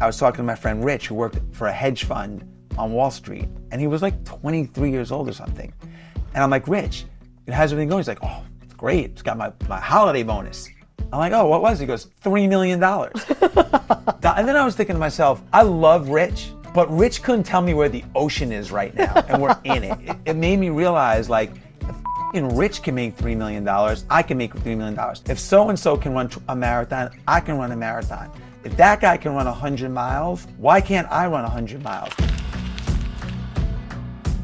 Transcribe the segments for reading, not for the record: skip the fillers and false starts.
I was talking to my friend Rich, who worked for a hedge fund on Wall Street, and he was like 23 years old or something. And I'm like, Rich, how's everything going? He's like, oh, it's great. It's got my holiday bonus. I'm like, oh, what was it? He goes, $3 million. And then I was thinking to myself, I love Rich, but Rich couldn't tell me where the ocean is right now, and we're in it. It made me realize, like, if Rich can make $3 million, I can make $3 million. If so-and-so can run a marathon, I can run a marathon. If that guy can run 100 miles, why can't I run 100 miles?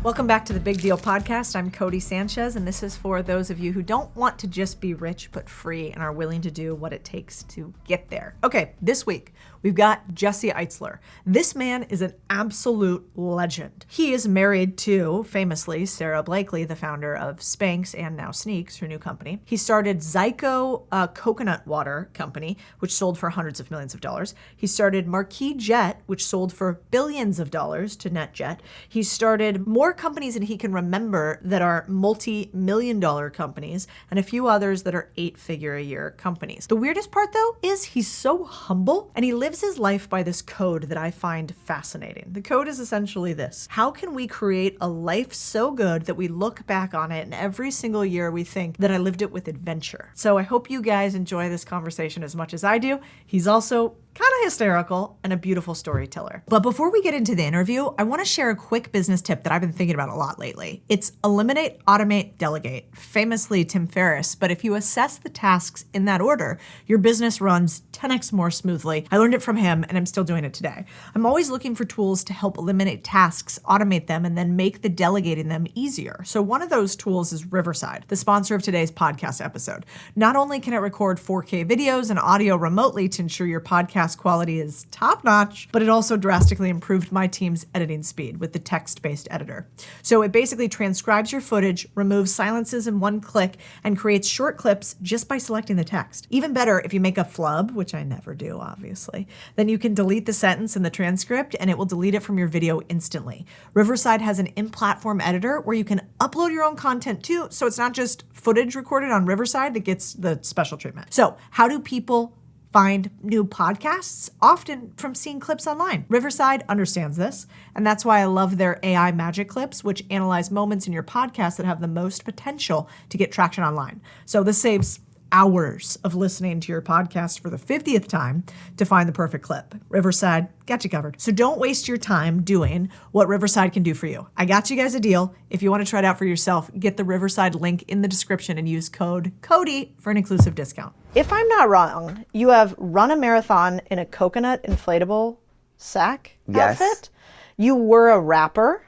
Welcome back to the Big Deal Podcast. I'm Codie Sanchez, and this is for those of you who don't want to just be rich but free and are willing to do what it takes to get there. Okay, this week we've got Jesse Itzler. This man is an absolute legend. He is married to, famously, Sarah Blakely, the founder of Spanx and now Sneaks, her new company. He started Zico coconut water company, which sold for hundreds of millions of dollars. He started Marquis Jet, which sold for billions of dollars to NetJet. He started more companies than he can remember that are multi-million-dollar companies, and a few others that are 8-figure-a-year companies. The weirdest part, though, is he's so humble, and he lives his life by this code that I find fascinating. The code is essentially this: how can we create a life so good that we look back on it, and every single year we think that I lived it with adventure? So I hope you guys enjoy this conversation as much as I do. He's also kind of hysterical and a beautiful storyteller. But before we get into the interview, I want to share a quick business tip that I've been thinking about a lot lately. It's eliminate, automate, delegate. Famously Tim Ferriss, but if you assess the tasks in that order, your business runs 10x more smoothly. I learned it from him and I'm still doing it today. I'm always looking for tools to help eliminate tasks, automate them, and then make the delegating them easier. So one of those tools is Riverside, the sponsor of today's podcast episode. Not only can it record 4K videos and audio remotely to ensure your podcast quality is top-notch, but it also drastically improved my team's editing speed with the text-based editor. So it basically transcribes your footage, removes silences in one click, and creates short clips just by selecting the text. Even better, if you make a flub, which I never do, obviously, then you can delete the sentence in the transcript and it will delete it from your video instantly. Riverside has an in-platform editor where you can upload your own content too, so it's not just footage recorded on Riverside that gets the special treatment. So how do people find new podcasts? Often from seeing clips online. Riverside understands this, and that's why I love their AI magic clips, which analyze moments in your podcast that have the most potential to get traction online. So this saves hours of listening to your podcast for the 50th time to find the perfect clip. Riverside got you covered. So don't waste your time doing what Riverside can do for you. I got you guys a deal. If you want to try it out for yourself, get the Riverside link in the description and use code CODIE for an exclusive discount. If I'm not wrong, you have run a marathon in a coconut inflatable sack outfit. You were a rapper,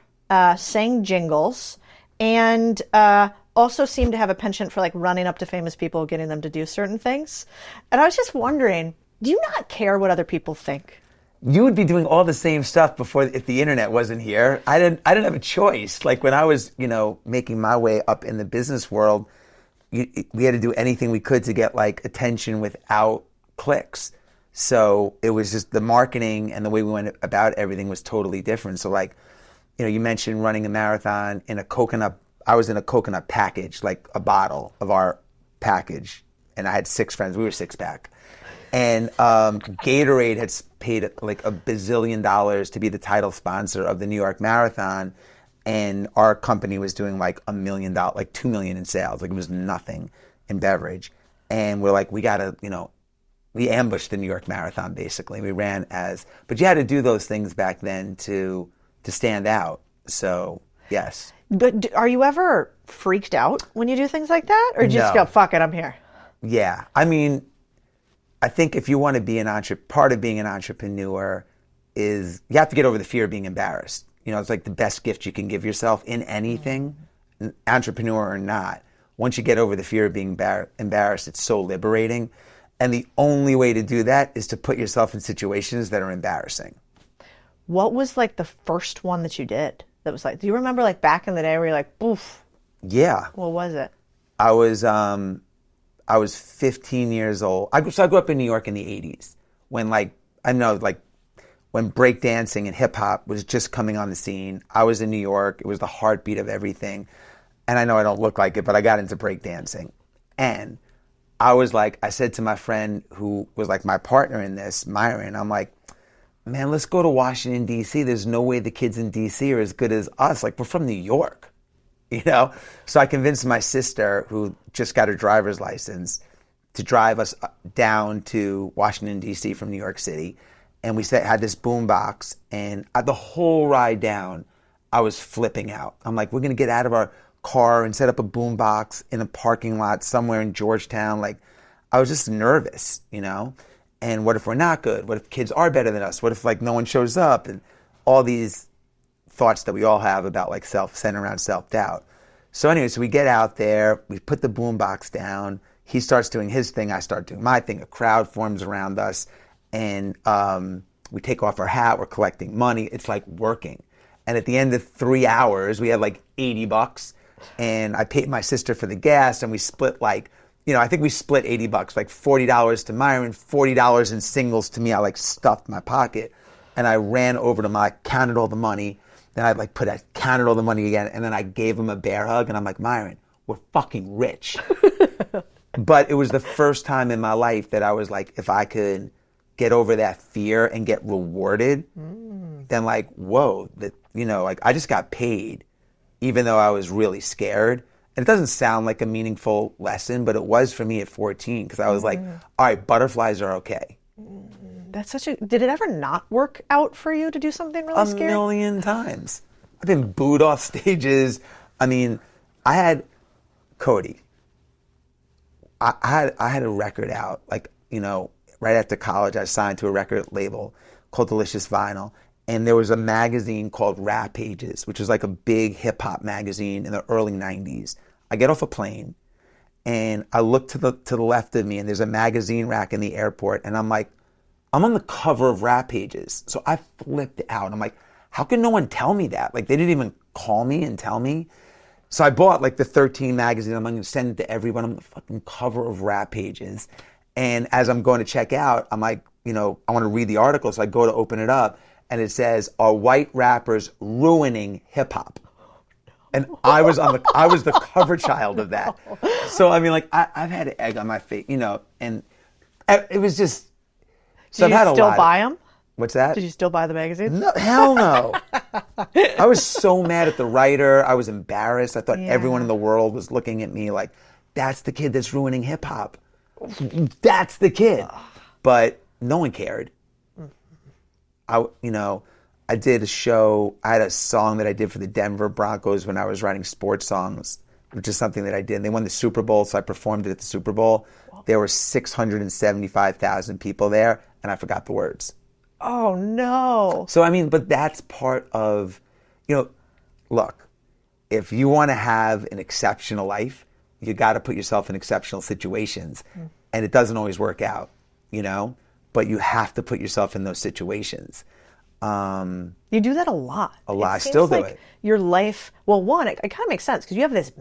sang jingles, and also seem to have a penchant for like running up to famous people, getting them to do certain things. And I was just wondering, do you not care what other people think? You would be doing all the same stuff before, if the internet wasn't here. I didn't have a choice. Like when I was, making my way up in the business world, we had to do anything we could to get like attention without clicks. So it was just the marketing and the way we went about everything was totally different. So like, you mentioned running a marathon in a coconut. I was in a coconut package, like a bottle of our package, and I had 6 friends. We were 6-pack. And Gatorade had paid like $1 bazillion to be the title sponsor of the New York Marathon, and our company was doing like $1 million, like $2 million in sales. Like it was nothing in beverage. And we're like, we gotta, we ambushed the New York Marathon basically. We ran but you had to do those things back then to stand out. So yes. But are you ever freaked out when you do things like that? Or just go, fuck it, I'm here? Yeah. I mean, I think if you want to be part of being an entrepreneur is you have to get over the fear of being embarrassed. It's like the best gift you can give yourself in anything, entrepreneur or not. Once you get over the fear of being embarrassed, it's so liberating. And the only way to do that is to put yourself in situations that are embarrassing. What was like the first one that you did? That was like, do you remember like back in the day where you're like, oof? Yeah. What was it? I was 15 years old. I grew up in New York in the 80s when when breakdancing and hip hop was just coming on the scene. I was in New York. It was the heartbeat of everything. And I know I don't look like it, but I got into breakdancing. And I said to my friend who was like my partner in this, Myron, I'm like, man, let's go to Washington, D.C. There's no way the kids in D.C. are as good as us. Like, we're from New York, you know? So I convinced my sister, who just got her driver's license, to drive us down to Washington, D.C. from New York City. And we had this boom box. And the whole ride down, I was flipping out. I'm like, we're going to get out of our car and set up a boom box in a parking lot somewhere in Georgetown. Like, I was just nervous, you know? And what if we're not good? What if kids are better than us? What if, like, no one shows up? And all these thoughts that we all have about, like, centered around self-doubt. So anyway, so we get out there, we put the boom box down. He starts doing his thing, I start doing my thing. A crowd forms around us, and we take off our hat, we're collecting money. It's like working. And at the end of 3 hours, we had like $80, and I paid my sister for the gas, and we split like, you know, I think we split $80, like $40 to Myron, $40 in singles to me. I like stuffed my pocket, and I ran over to my, counted all the money. Then I counted all the money again, and then I gave him a bear hug, and I'm like, Myron, we're fucking rich. But it was the first time in my life that I was like, if I could get over that fear and get rewarded, then like, whoa, that, you know, like I just got paid, even though I was really scared. And it doesn't sound like a meaningful lesson, but it was for me at 14, because I was like, all right, butterflies are okay. That's did it ever not work out for you to do something really scary? A million times. I've been booed off stages. I mean, I had Codie. I had a record out, like, you know, right after college. I signed to a record label called Delicious Vinyl, and there was a magazine called Rap Pages, which was like a big hip hop magazine in the early 90s. I get off a plane, and I look to the left of me, and there's a magazine rack in the airport, and I'm like, I'm on the cover of Rap Pages. So I flipped out. I'm like, how can no one tell me that? Like, they didn't even call me and tell me. So I bought like the 13 magazine. I'm going to send it to everyone. I'm on the fucking cover of Rap Pages. And as I'm going to check out, I'm like, you know, I want to read the article. So I go to open it up, and it says, "Are white rappers ruining hip hop?" And I was the cover child of that. So I mean, like, I've had egg on my face, you know, and it was just. So Did you still buy them? What's that? Did you still buy the magazine? No, hell no. I was so mad at the writer. I was embarrassed. I thought everyone in the world was looking at me like, that's the kid that's ruining hip hop. That's the kid. But no one cared. I did a show. I had a song that I did for the Denver Broncos when I was writing sports songs, which is something that I did. They won the Super Bowl, so I performed it at the Super Bowl. There were 675,000 people there, and I forgot the words. Oh, no. So, I mean, but that's part of, you know, look, if you want to have an exceptional life, you got to put yourself in exceptional situations. And it doesn't always work out, you know, but you have to put yourself in those situations. You do that a lot. A lot. I still do it. Your life, well, one, it kind of makes sense because you have this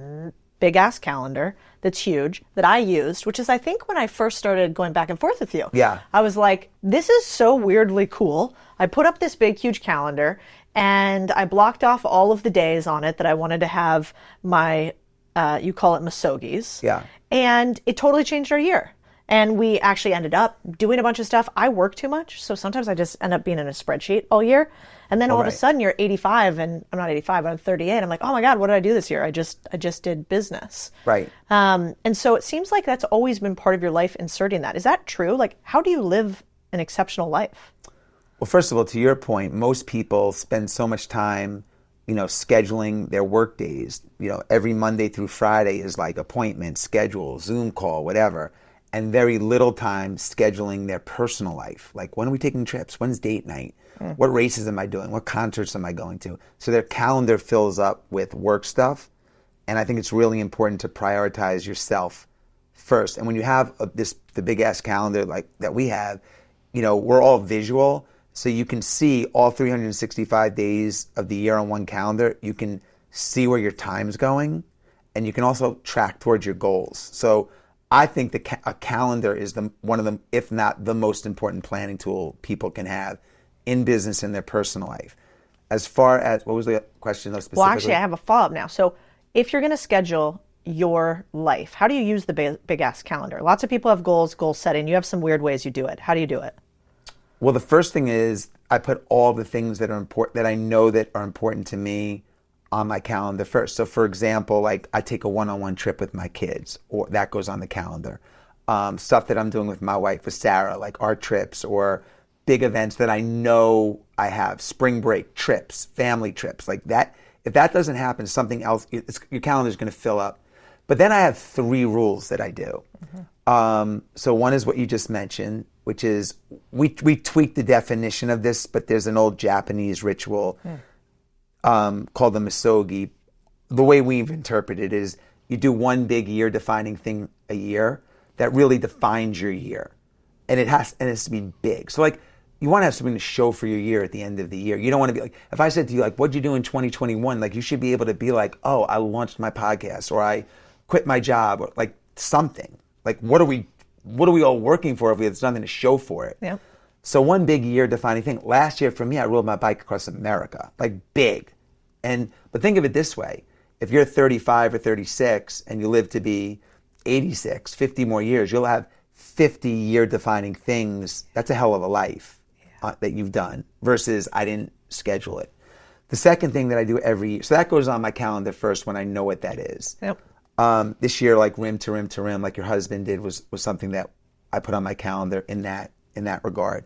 big ass calendar that's huge that I used, which is, I think, when I first started going back and forth with you. Yeah. I was like, this is so weirdly cool. I put up this big, huge calendar, and I blocked off all of the days on it that I wanted to have my, you call it masogis. Yeah. And it totally changed our year. And we actually ended up doing a bunch of stuff. I work too much, so sometimes I just end up being in a spreadsheet all year. And then all of a sudden you're 85, and I'm not 85, I'm 38. I'm like, oh my God, what did I do this year? I just did business. Right. And so it seems like that's always been part of your life, inserting that. Is that true? Like, how do you live an exceptional life? Well, first of all, to your point, most people spend so much time, you know, scheduling their work days. You know, every Monday through Friday is like appointment, schedule, Zoom call, whatever. And very little time scheduling their personal life. Like, when are we taking trips? When's date night? What races am I doing? What concerts am I going to? So their calendar fills up with work stuff. And I think it's really important to prioritize yourself first. And when you have the big ass calendar like that we have, you know, we're all visual. So you can see all 365 days of the year on one calendar. You can see where your time's going, and you can also track towards your goals. So I think a calendar is one of them, if not the most important planning tool people can have in business and their personal life. As far as, what was the question though specifically? Well, actually, I have a follow-up now. So if you're going to schedule your life, how do you use the big ass calendar? Lots of people have goals, goal setting. You have some weird ways you do it. How do you do it? Well, the first thing is I put all the things that are important, that I know that are important to me, on my calendar first. So for example, like I take a one-on-one trip with my kids, or that goes on the calendar. Stuff that I'm doing with my wife, with Sarah, like our trips or big events that I know I have, spring break trips, family trips, like that. If that doesn't happen, something else, your calendar is going to fill up. But then I have 3 rules that I do. So one is what you just mentioned, which is we tweak the definition of this, but there's an old Japanese ritual called the misogi. The way we've interpreted it is you do one big year defining thing a year that really defines your year. And it has to be big. So like you want to have something to show for your year at the end of the year. You don't want to be like, if I said to you, like, what'd you do in 2021? Like you should be able to be like, oh, I launched my podcast, or I quit my job, or like something. Like what are we all working for if there's nothing to show for it? Yeah. So one big year defining thing. Last year for me, I rode my bike across America, like big. But think of it this way. If you're 35 or 36 and you live to be 86, 50 more years, you'll have 50-year defining things. That's a hell of a life that you've done versus I didn't schedule it. The second thing that I do every year, so that goes on my calendar first when I know what that is. Yep. This year, like rim to rim to rim, like your husband did, was something that I put on my calendar in that regard.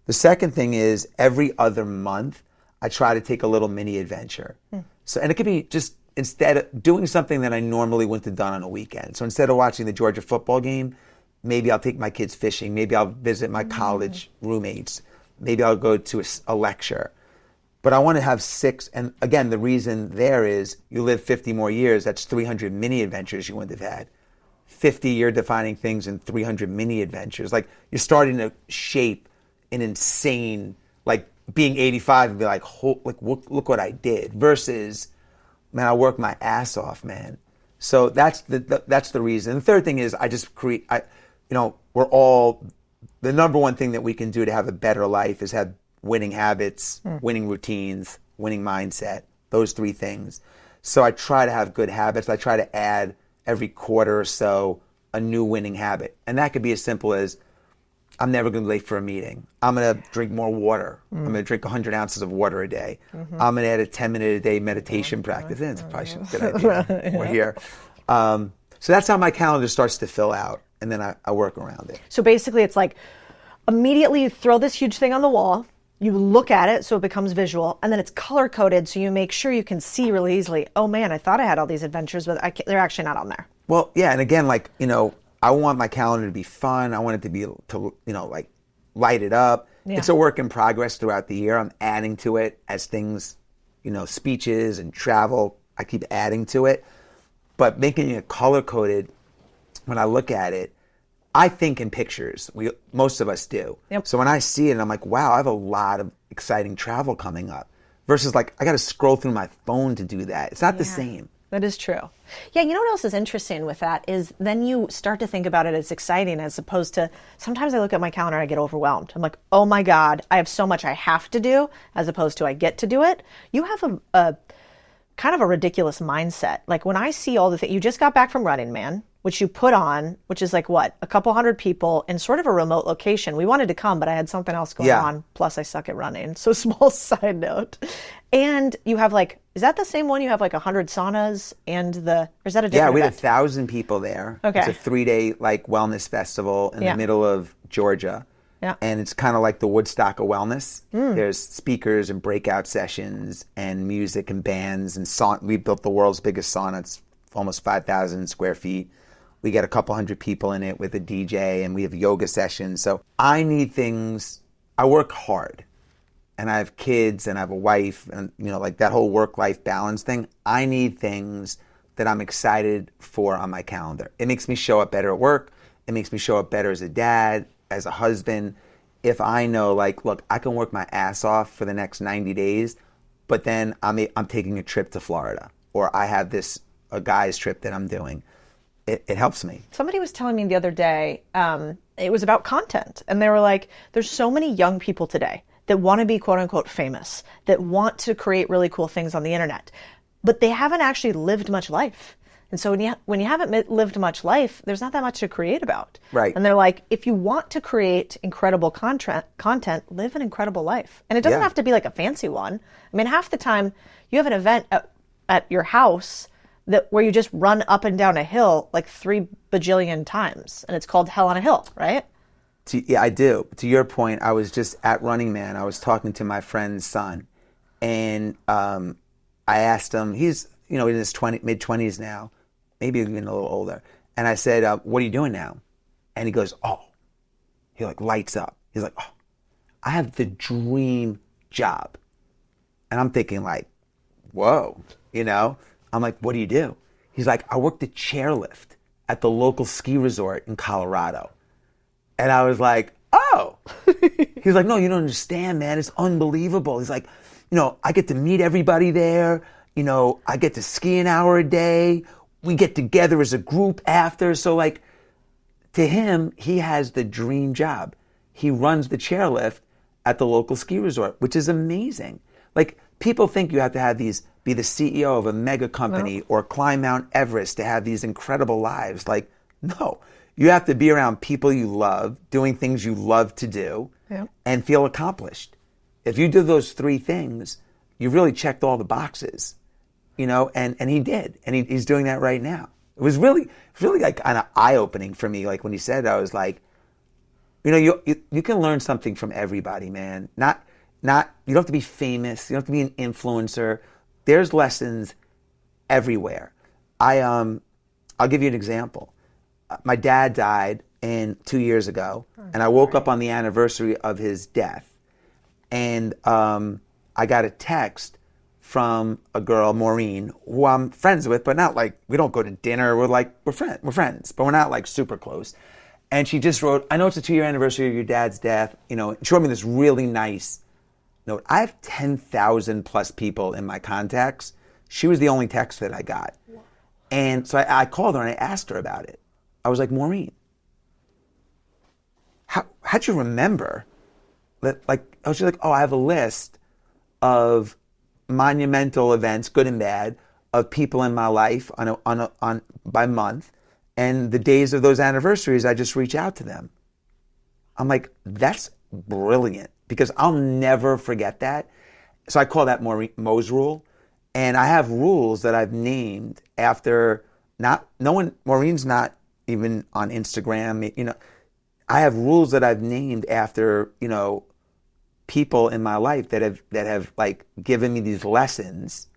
The second thing is every other month, I try to take a little mini adventure. So, and it could be just instead of doing something that I normally wouldn't have done on a weekend. So instead of watching the Georgia football game, maybe I'll take my kids fishing. Maybe I'll visit my college roommates. Maybe I'll go to a lecture. But I want to have 6. And again, the reason there is you live 50 more years. That's 300 mini adventures you wouldn't have had. 50-year defining things and 300 mini adventures. Like you're starting to shape an insane, like being 85 and be like, look what I did. Versus, man, I worked my ass off, man. So that's the reason. The third thing is I just create. We're all, the number one thing that we can do to have a better life is have winning habits, winning routines, winning mindset. Those 3 things. So I try to have good habits. I try to add every quarter or so a new winning habit, and that could be as simple as I'm never going to be late for a meeting. I'm going to drink more water. I'm going to drink 100 ounces of water a day. I'm going to add a 10-minute-a-day meditation practice. It's probably a good idea. We're here. So that's how my calendar starts to fill out, and then I work around it. So basically it's like immediately you throw this huge thing on the wall, you look at it so it becomes visual, and then it's color-coded so you make sure you can see really easily, oh man, I thought I had all these adventures, but they're actually not on there. Well, yeah, and again, like, I want my calendar to be fun. I want it to be, like light it up. Yeah. It's a work in progress throughout the year. I'm adding to it as things, speeches and travel. I keep adding to it. But making it color-coded, when I look at it, I think in pictures. Most of us do. Yep. So when I see it, I'm like, wow, I have a lot of exciting travel coming up. Versus like, I got to scroll through my phone to do that. It's not the same. That is true. Yeah, you know what else is interesting with that is then you start to think about it as exciting as opposed to, sometimes I look at my calendar and I get overwhelmed. I'm like, oh my God, I have so much I have to do as opposed to I get to do it. You have a kind of a ridiculous mindset. Like when I see all the things, you just got back from Running Man, which you put on, which is like what, a couple hundred people in sort of a remote location. We wanted to come, but I had something else going on. Plus I suck at running. So small side note. And you have like, is that the same one? You have like 100 saunas and or is that a different Yeah, we event? had 1,000 people there. Okay. It's a 3-day like wellness festival in the middle of Georgia. Yeah. And it's kind of like the Woodstock of wellness. There's speakers and breakout sessions and music and bands and we built the world's biggest sauna. It's almost 5,000 square feet. We get a couple hundred people in it with a DJ and we have yoga sessions. So I need things. I work hard and I have kids and I have a wife and, like that whole work-life balance thing. I need things that I'm excited for on my calendar. It makes me show up better at work. It makes me show up better as a dad, as a husband. If I know, like, look, I can work my ass off for the next 90 days, but then I'm taking a trip to Florida, or I have a guy's trip that I'm doing. It helps me. Somebody was telling me the other day, it was about content. And they were like, there's so many young people today that want to be quote unquote famous, that want to create really cool things on the internet, but they haven't actually lived much life. And so when you haven't lived much life, there's not that much to create about. Right. And they're like, if you want to create incredible content, live an incredible life. And it doesn't have to be like a fancy one. I mean, half the time you have an event at your house where you just run up and down a hill like 3 bajillion times, and it's called Hell on a Hill, right? Yeah, I do. To your point, I was just at Running Man. I was talking to my friend's son, and I asked him, he's in his mid-20s now, maybe even a little older. And I said, what are you doing now? And he goes, he like lights up. He's like, I have the dream job. And I'm thinking like, whoa, I'm like, what do you do? He's like, I work the chairlift at the local ski resort in Colorado. And I was like, oh. He's like, no, you don't understand, man. It's unbelievable. He's like, I get to meet everybody there. I get to ski an hour a day. We get together as a group after. So like, to him, he has the dream job. He runs the chairlift at the local ski resort, which is amazing. Like, people think you have to be the CEO of a mega company or climb Mount Everest to have these incredible lives. Like, no. You have to be around people you love, doing things you love to do, and feel accomplished. If you do those 3 things, you really checked all the boxes, and he did. And he's doing that right now. It was really like kind of eye-opening for me. Like when he said it, I was like, you can learn something from everybody, man. Not you don't have to be famous. You don't have to be an influencer. There's lessons everywhere. I'll give you an example. My dad died 2 years ago, and I woke up on the anniversary of his death, and I got a text from a girl, Maureen, who I'm friends with, but not like, we don't go to dinner. We're friends, but we're not like super close. And she just wrote, I know it's a 2-year anniversary of your dad's death. She wrote me this really nice note. I have 10,000 plus people in my contacts. She was the only text that I got. Wow. And so I called her and I asked her about it. I was like, Maureen, how'd you remember that? Like, I was just like, I have a list of monumental events, good and bad, of people in my life on by month, and the days of those anniversaries, I just reach out to them. I'm like, that's brilliant, because I'll never forget that. So I call that Mo's rule, and I have rules that I've named after Maureen's not even on Instagram, I have rules that I've named after, people in my life that have like given me these lessons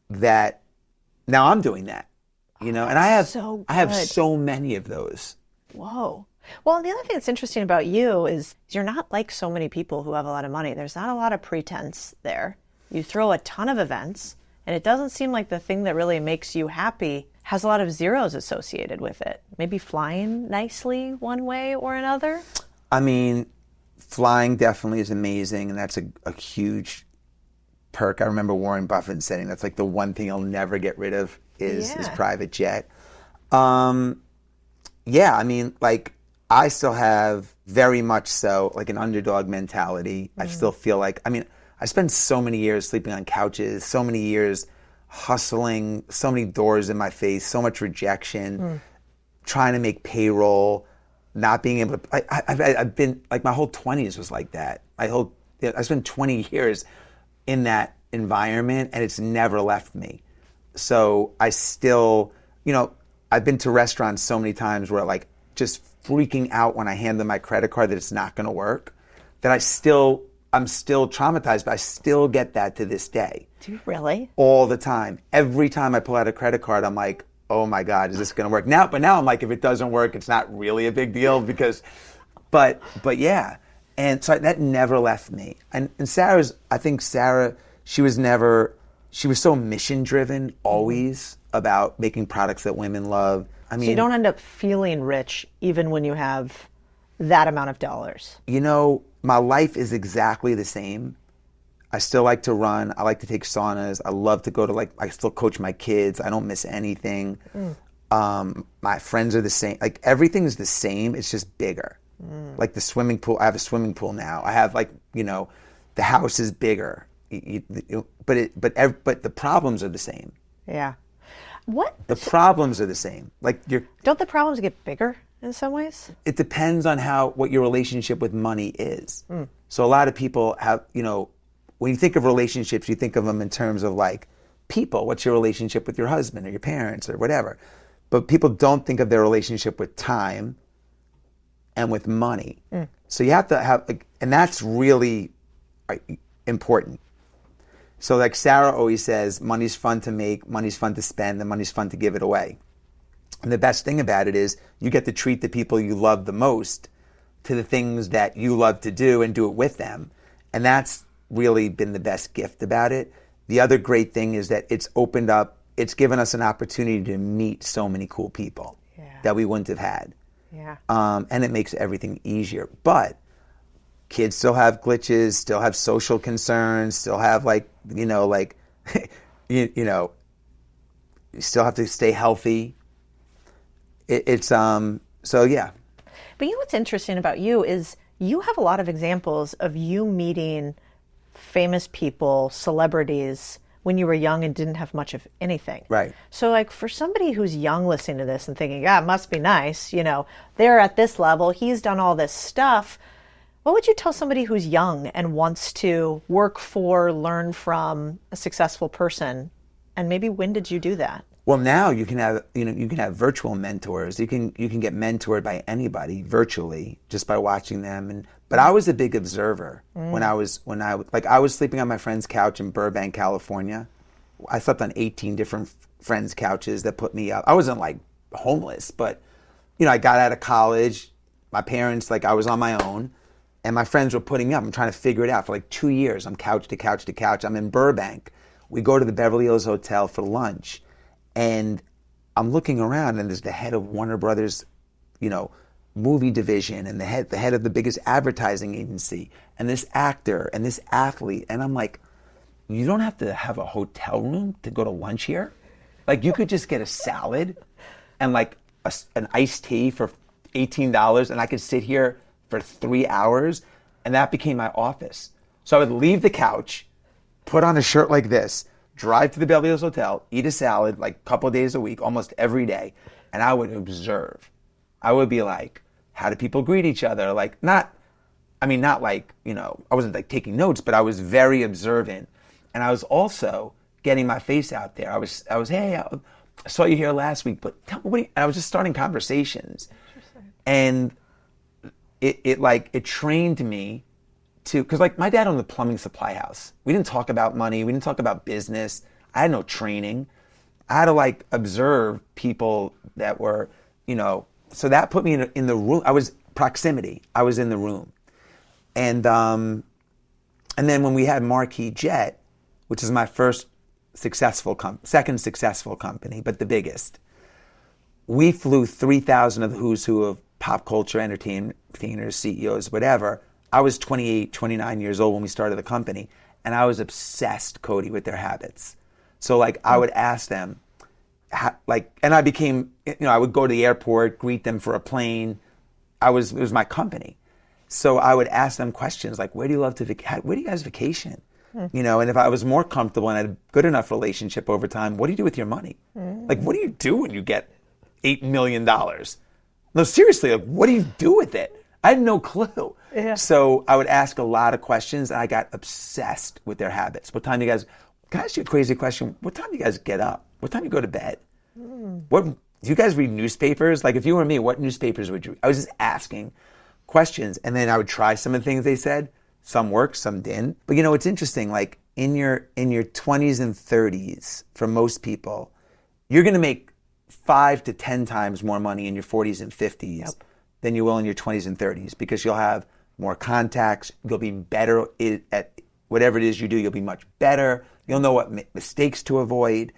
that now I'm doing that, and I have so many of those. Whoa. Well, and the other thing that's interesting about you is you're not like so many people who have a lot of money. There's not a lot of pretense there. You throw a ton of events, and it doesn't seem like the thing that really makes you happy has a lot of zeros associated with it. Maybe flying nicely one way or another? I mean, flying definitely is amazing, and that's a huge perk. I remember Warren Buffett saying that's like the one thing he'll never get rid of is his private jet. I mean, like, I still have very much so like an underdog mentality. I still feel like, I spent so many years sleeping on couches, so many years hustling, so many doors in my face, so much rejection, trying to make payroll, not being able to. I've been like, my whole 20s was like that. I spent 20 years in that environment, and it's never left me. So I still, I've been to restaurants so many times where like just freaking out when I hand them my credit card that it's not going to work, that I'm still traumatized, but I still get that to this day. Do you really? All the time. Every time I pull out a credit card, I'm like, oh my God, is this going to work? Now I'm like, if it doesn't work, it's not really a big deal but yeah. And so that never left me. And I think Sarah, she was so mission driven always about making products that women love. So you don't end up feeling rich even when you have that amount of dollars. My life is exactly the same. I still like to run. I like to take saunas. I love to go to I still coach my kids. I don't miss anything. My friends are the same. Like, everything's the same. It's just bigger. Like the swimming pool. I have a swimming pool now. I have the house is bigger. But the problems are the same. Yeah. What? The problems are the same. Like Don't the problems get bigger in some ways? it depends on what your relationship with money is. So a lot of people have, when you think of relationships, you think of them in terms of like people. What's your relationship with your husband or your parents or whatever? But people don't think of their relationship with time and with money. So you have to have, and that's really important. So like Sarah always says, money's fun to make, money's fun to spend, and money's fun to give it away. And the best thing about it is you get to treat the people you love the most to the things that you love to do and do it with them. And that's really been the best gift about it. The other great thing is that it's given us an opportunity to meet so many cool people that we wouldn't have had. Yeah. And it makes everything easier. But kids still have glitches, still have social concerns, still have you still have to stay healthy. So yeah. But what's interesting about you is you have a lot of examples of you meeting famous people, celebrities, when you were young and didn't have much of anything. Right. So like for somebody who's young listening to this and thinking, it must be nice, they're at this level, he's done all this stuff. What would you tell somebody who's young and wants to work for, learn from a successful person? And maybe when did you do that? Well, now you can have virtual mentors. You can get mentored by anybody virtually just by watching them. But I was a big observer when I was sleeping on my friend's couch in Burbank, California. I slept on 18 different friends' couches that put me up. I wasn't like homeless, but I got out of college. My parents, I was on my own. And my friends were putting me up. I'm trying to figure it out for 2 years. I'm couch to couch to couch. I'm in Burbank. We go to the Beverly Hills Hotel for lunch. And I'm looking around, and there's the head of Warner Brothers, movie division, and the head of the biggest advertising agency, and this actor, and this athlete. And I'm like, you don't have to have a hotel room to go to lunch here? You could just get a salad and an iced tea for $18, and I could sit here for 3 hours, and that became my office. So I would leave the couch, put on a shirt like this, drive to the Beverly Hills Hotel, eat a salad a couple of days a week, almost every day, and I would observe. I would be like, how do people greet each other? I wasn't taking notes, but I was very observant. And I was also getting my face out there. I was, hey, I saw you here last week, but tell me, and I was just starting conversations. And it trained me to, because my dad owned the plumbing supply house. We didn't talk about money. We didn't talk about business. I had no training. I had to observe people that were, so that put me in the room. I was proximity. I was in the room. And then when we had Marquis Jet, which is my first second successful company, but the biggest, we flew 3,000 of the who's who of pop culture, entertainers, CEOs, whatever. I was 28, 29 years old when we started the company, and I was obsessed, Codie, with their habits. So I would ask them, and I became, I would go to the airport, greet them for a plane. It was my company. So I would ask them questions like, where do you love to where do you guys vacation? And if I was more comfortable and had a good enough relationship over time, what do you do with your money? What do you do when you get $8 million? No, seriously, what do you do with it? I had no clue. Yeah. So I would ask a lot of questions, and I got obsessed with their habits. What time do you guys, can I ask you a crazy question? What time do you guys get up? What time do you go to bed? What do you guys read newspapers? If you were me, what newspapers would you read? I was just asking questions, and then I would try some of the things they said. Some worked, some didn't. But it's interesting, in your 20s and 30s, for most people, you're going to make 5 to 10 times more money in your 40s and 50s than you will in your 20s and 30s, because you'll have more contacts. You'll be better at whatever it is you do. You'll be much better. You'll know what mistakes to avoid.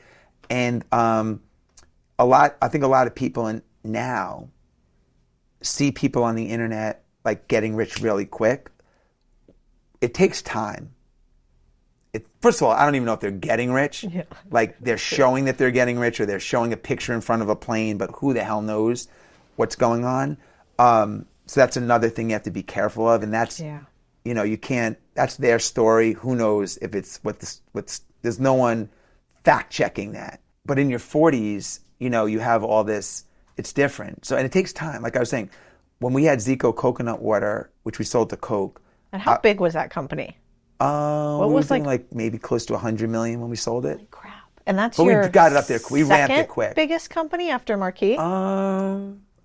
And I think a lot of people now see people on the internet getting rich really quick. It takes time. First of all, I don't even know if they're getting rich. Yeah. They're showing that they're getting rich, or they're showing a picture in front of a plane, but who the hell knows what's going on? So that's another thing you have to be careful of. And that's, you can't, that's their story. Who knows if it's there's no one fact checking that. but in your 40s, you have all this, it's different. So, and it takes time. Like I was saying, when we had Zico coconut water, which we sold to Coke. And how big was that company? What we was like maybe close to 100 million when we sold it. Holy crap. And that's but your we got it up there. We ramped it quick. Biggest company after Marquis?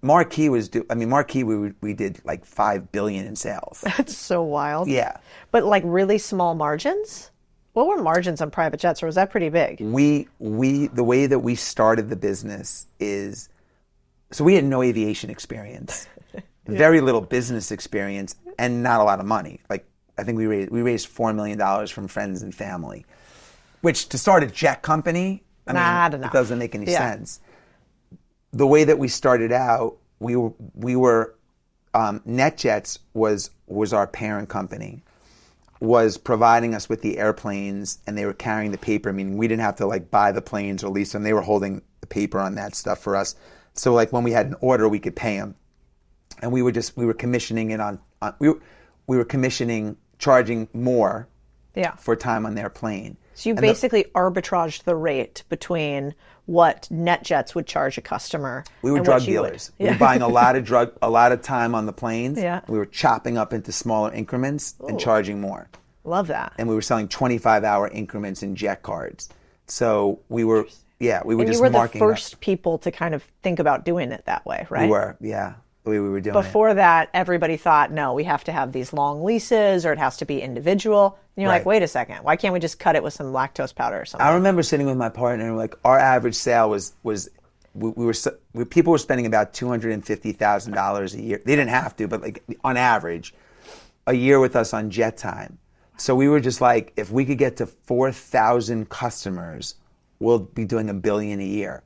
Marquis Marquis we did like 5 billion in sales. That's so wild. Yeah. But like really small margins? What were margins on private jets, or was that pretty big? The way that we started the business is, so we had no aviation experience, very little business experience, and not a lot of money. Like I think we raised $4 million from friends and family, which to start a jet company, it doesn't make any sense. The way that we started out, we were NetJets was our parent company, was providing us with the airplanes, and they were carrying the paper, meaning we didn't have to like buy the planes or lease them. They were holding the paper on that stuff for us. So like when we had an order, we could pay them, and we were commissioning it we were commissioning, charging more for time on their plane. So you basically arbitraged the rate between what NetJets would charge a customer. We were drug dealers. We were buying a lot of time on the planes. Yeah. We were chopping up into smaller increments and charging more. Love that. And we were selling 25-hour increments in jet cards. So we were just marking. You were the first people to kind of think about doing it that way, right? We were, yeah. We were doing Before that, everybody thought, no, we have to have these long leases, or it has to be individual. And you're like, wait a second, why can't we just cut it with some lactose powder or something? I remember sitting with my partner, and like our average sale was people were spending about $250,000 a year. They didn't have to, but like on average, a year with us on jet time. So we were just like, if we could get to 4,000 customers, we'll be doing $1 billion a year.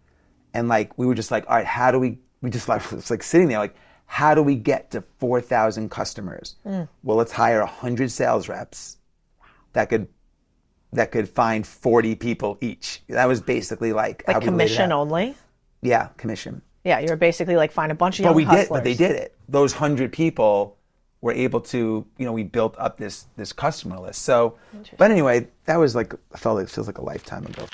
And like we were just like, all right, how do we just like, it's like sitting there like, how do we get to 4,000 customers? Well, let's hire 100 sales reps that could find 40 people each. That was basically like how commission only? Yeah, commission. Yeah, you were basically like find a bunch of young hustlers. But they did it. Those 100 people were able to, we built up this customer list. So, but anyway, that was like, it feels like a lifetime ago.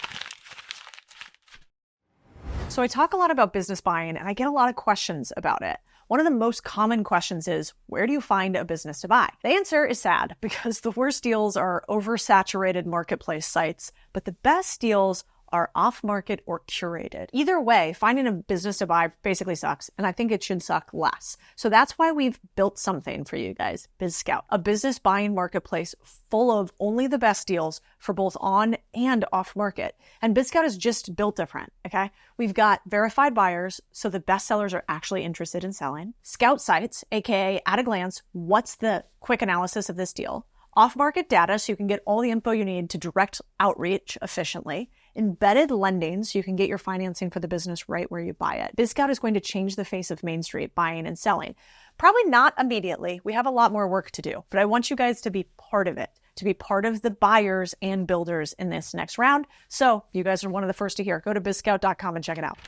So I talk a lot about business buying, and I get a lot of questions about it. One of the most common questions is, where do you find a business to buy? The answer is sad, because the worst deals are oversaturated marketplace sites, but the best deals are off-market or curated. Either way, finding a business to buy basically sucks, and I think it should suck less. So that's why we've built something for you guys, BizScout, a business buying marketplace full of only the best deals for both on and off-market. And BizScout is just built different, okay? We've got verified buyers, so the best sellers are actually interested in selling. Scout sites, aka at a glance, what's the quick analysis of this deal? Off-market data, so you can get all the info you need to direct outreach efficiently. Embedded lending, so you can get your financing for the business right where you buy it. BizScout is going to change the face of Main Street buying and selling. Probably not immediately. We have a lot more work to do, but I want you guys to be part of it, to be part of the buyers and builders in this next round. So you guys are one of the first to hear. Go to bizscout.com and check it out.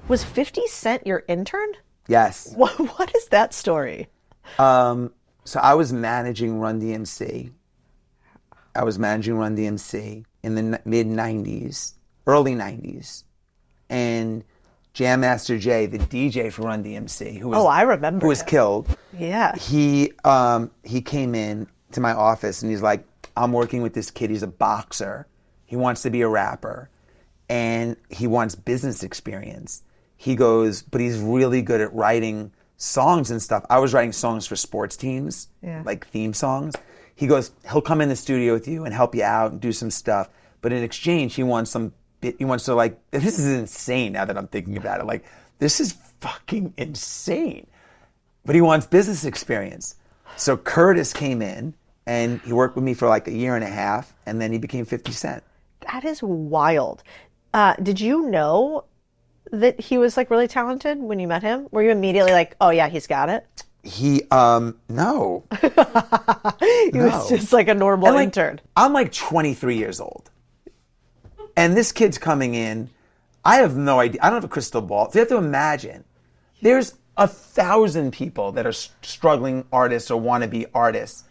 Was 50 Cent your intern? Yes. What is that story? So I was managing Run DMC. In the mid-90s, early 90s. And Jam Master Jay, the DJ for Run DMC, I remember who was killed. Yeah. He came in to my office and he's like, I'm working with this kid. He's a boxer. He wants to be a rapper. And he wants business experience. He goes, but he's really good at writing songs and stuff. I was writing songs for sports teams, like theme songs. He goes, he'll come in the studio with you and help you out and do some stuff. But in exchange, he wants to like, this is insane now that I'm thinking about it. Like, this is fucking insane. But he wants business experience. So Curtis came in and he worked with me for like a year and a half, and then he became 50 Cent. That is wild. Did you know that he was like really talented when you met him? Were you immediately like, oh yeah, he's got it? No. He was just like a normal intern. I'm like 23 years old. And this kid's coming in. I have no idea. I don't have a crystal ball. So you have to imagine, there's 1,000 people that are struggling artists or want to be artists,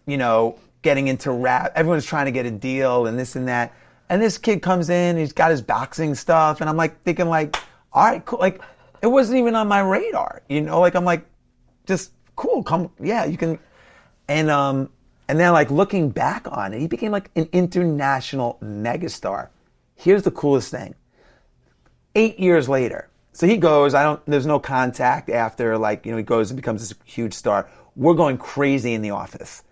getting into rap. Everyone's trying to get a deal and this and that. And this kid comes in, he's got his boxing stuff, and I'm like thinking like, all right, cool. Like, it wasn't even on my radar, you know? Like, I'm like, just cool, come, yeah, you can. And then like looking back on it, he became like an international megastar. Here's the coolest thing. 8 years later, so he goes, there's no contact after, like, you know, he goes and becomes this huge star. We're going crazy in the office.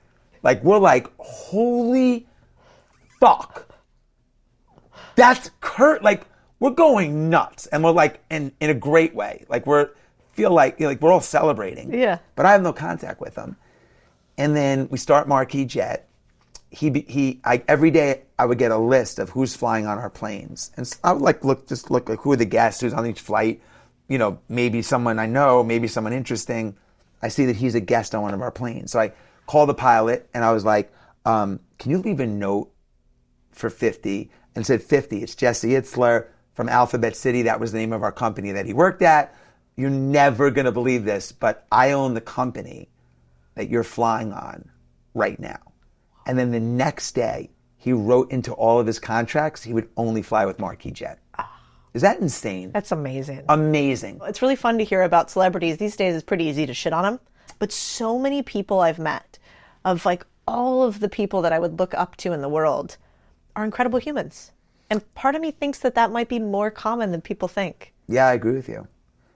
Like, we're like, holy fuck. That's Kurt. Like, we're going nuts. And we're like, in a great way. Like, feel like, you know, like we're all celebrating. Yeah. But I have no contact with him. And then we start Marquis Jet. Every day I would get a list of who's flying on our planes. And I would like look like who are the guests, who's on each flight. You know, maybe someone I know, maybe someone interesting. I see that he's a guest on one of our planes. So I call the pilot and I was like, can you leave a note for 50? And said, 50, it's Jesse Itzler from Alphabet City. That was the name of our company that he worked at. You're never going to believe this, but I own the company that you're flying on right now. And then the next day, he wrote into all of his contracts, he would only fly with Marquis Jet. Is that insane? That's amazing. Amazing. It's really fun to hear about celebrities. These days it's pretty easy to shit on them. But so many people I've met, of like all of the people that I would look up to in the world, are incredible humans. And part of me thinks that might be more common than people think. Yeah, I agree with you.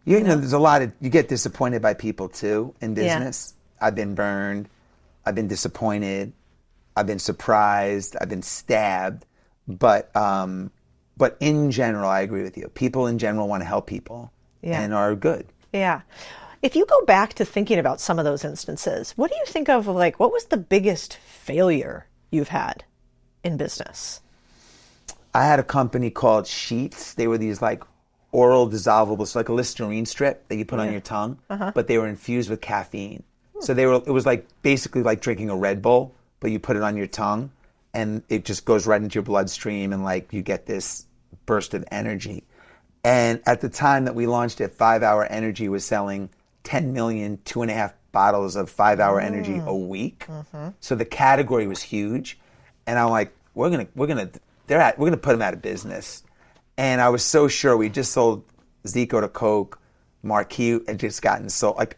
You know, there's a lot of, you get disappointed by people too in business. Yeah. I've been burned. I've been disappointed. I've been surprised. I've been stabbed. But in general, I agree with you. People in general want to help people and are good. Yeah. If you go back to thinking about some of those instances, what do you think of, like, what was the biggest failure you've had in business? I had a company called Sheets. They were these like oral dissolvable, so like a Listerine strip that you put on your tongue, but they were infused with caffeine. So it was like basically like drinking a Red Bull, but you put it on your tongue and it just goes right into your bloodstream and like you get this burst of energy. And at the time that we launched it, 5 Hour Energy was selling 10 million, 2.5 bottles of 5 Hour Energy a week. So the category was huge. And I'm like, we're gonna put them out of business. And I was so sure. We just sold Zico to Coke, Marquis had just gotten sold. Like,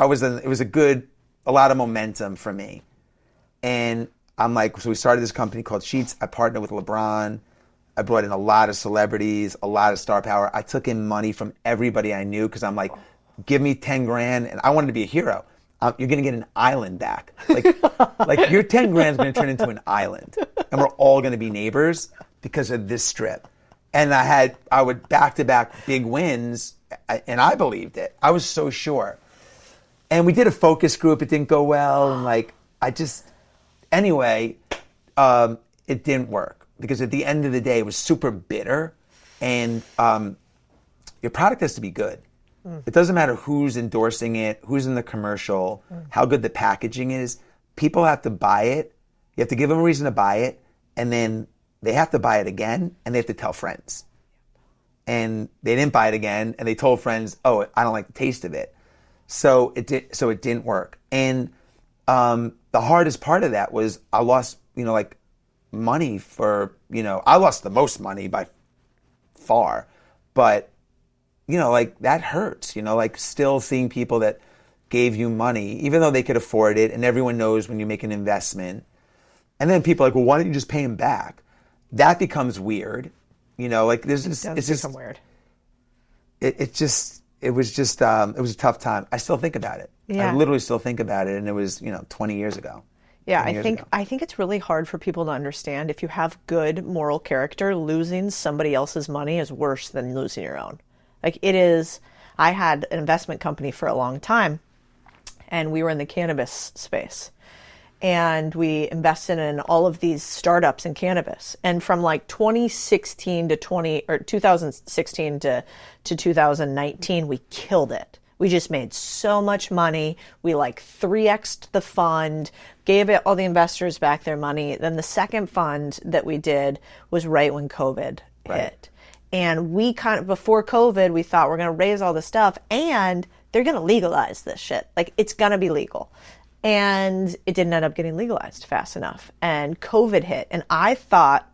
it was a lot of momentum for me. And I'm like, so we started this company called Sheets. I partnered with LeBron. I brought in a lot of celebrities, a lot of star power. I took in money from everybody I knew because I'm like, give me 10 grand. And I wanted to be a hero. You're going to get an island back. Like your 10 grand is going to turn into an island. And we're all going to be neighbors because of this strip. And I would back-to-back big wins, and I believed it. I was so sure. And we did a focus group. It didn't go well. And anyway, it didn't work. Because at the end of the day, it was super bitter. And your product has to be good. It doesn't matter who's endorsing it, who's in the commercial, how good the packaging is. People have to buy it. You have to give them a reason to buy it. And then they have to buy it again, and they have to tell friends. And they didn't buy it again, and they told friends, oh, I don't like the taste of it. So it didn't work. And the hardest part of that was I lost, money for, I lost the most money by far. But, that hurts, still seeing people that gave you money, even though they could afford it, and everyone knows when you make an investment. And then people are like, well, why don't you just pay them back? That becomes weird. There's just, it's just weird. It was a tough time. I still think about it. Yeah. I literally still think about it. And it was, 20 years ago. Yeah, I think it's really hard for people to understand. If you have good moral character, losing somebody else's money is worse than losing your own. Like it is. I had an investment company for a long time, and we were in the cannabis space. And we invested in all of these startups in cannabis. And from like 2016 to 2016 to 2019, we killed it. We just made so much money. We 3x'd the fund, gave all the investors back their money. Then the second fund that we did was right when COVID hit. And we before COVID, we thought we're going to raise all this stuff and they're going to legalize this shit. It's going to be legal. And it didn't end up getting legalized fast enough. And COVID hit. And I thought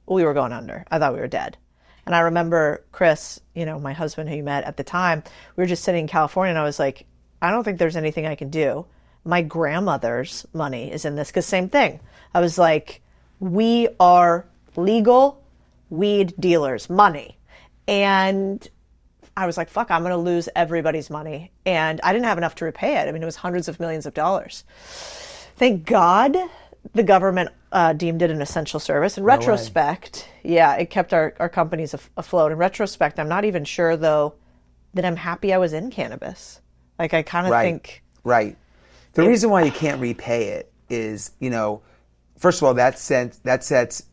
we were going under. I thought we were dead. And I remember Chris, my husband who you met at the time, we were just sitting in California and I was like, I don't think there's anything I can do. My grandmother's money is in this, because same thing. I was like, we are legal weed dealers, money. And I was like, fuck, I'm going to lose everybody's money. And I didn't have enough to repay it. I mean, it was hundreds of millions of dollars. Thank God the government deemed it an essential service. In retrospect, it kept our companies afloat. In retrospect, I'm not even sure, though, that I'm happy I was in cannabis. Like, I kind of think... Right. The reason why you can't repay it is, first of all, that sets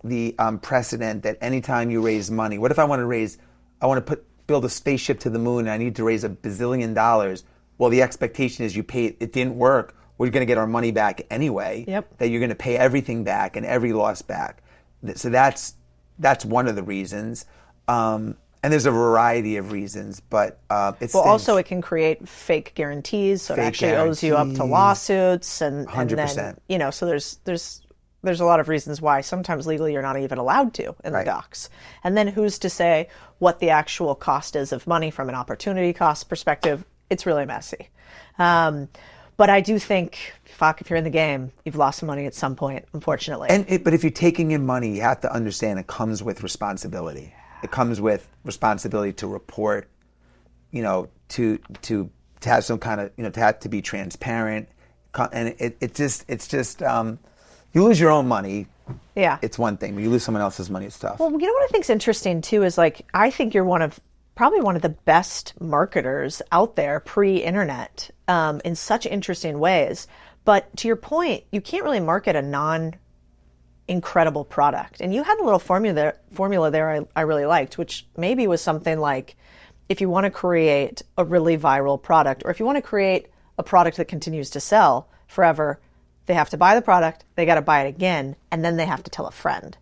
the precedent that anytime you raise money, what if I want to build a spaceship to the moon and I need to raise $1 bazillion? Well, the expectation is you pay it didn't work. We're going to get our money back anyway. Yep. That you're going to pay everything back and every loss back. So that's one of the reasons. And there's a variety of reasons, but it's also it can create fake guarantees, so it actually owes you up to lawsuits, and 100%. And then, so there's a lot of reasons why sometimes legally you're not even allowed to in the docs. And then who's to say what the actual cost is of money from an opportunity cost perspective? It's really messy. But I do think, if you're in the game, you've lost some money at some point, unfortunately. But if you're taking in money, you have to understand it comes with responsibility. It comes with responsibility to report, to have some kind of, to be transparent. And it's just, you lose your own money. Yeah. It's one thing, but you lose someone else's money, it's tough. Well, what I think's interesting too is, like, I think you're probably one of the best marketers out there pre-internet, in such interesting ways. But to your point, you can't really market a incredible product. And you had a little formula there I really liked, which maybe was something like, if you want to create a really viral product, or if you want to create a product that continues to sell forever, they have to buy the product, they got to buy it again, and then they have to tell a friend.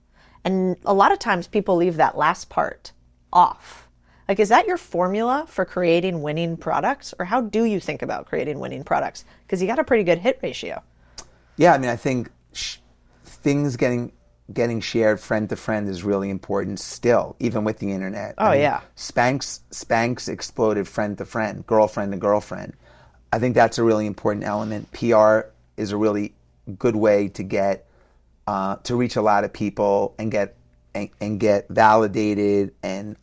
And a lot of times people leave that last part off. Like, is that your formula for creating winning products? Or how do you think about creating winning products? Because you got a pretty good hit ratio. Yeah, I mean, I think things getting shared friend to friend is really important still, even with the internet. Oh, yeah. Spanx exploded friend to friend, girlfriend to girlfriend. I think that's a really important element. PR is a really good way to get to reach a lot of people and get validated and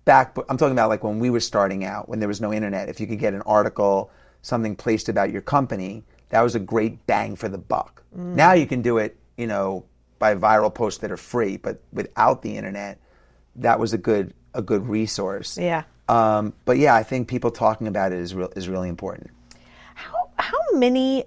back. I'm talking about like when we were starting out, when there was no internet. If you could get an article, something placed about your company, that was a great bang for the buck. Now you can do it, by viral posts that are free, but without the internet, that was a good resource. Yeah. But yeah, I think people talking about it is really important. How many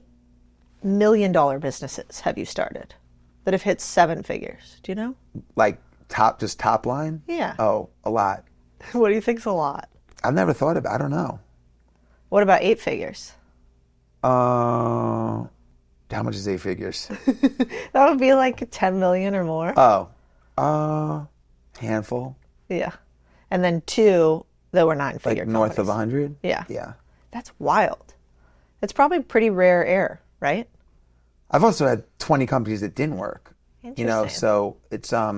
$1 million businesses have you started that have hit 7 figures? Do you know? Like top line? Yeah. Oh, a lot. What do you think's a lot? I've never thought about. I don't know. What about 8 figures? How much is 8 figures? That would be like 10 million or more. Oh, handful. Yeah. And then 2 that were 9-figure like north companies. of 100? Yeah. Yeah. That's wild. It's probably pretty rare air, right? I've also had 20 companies that didn't work. Interesting. So it's I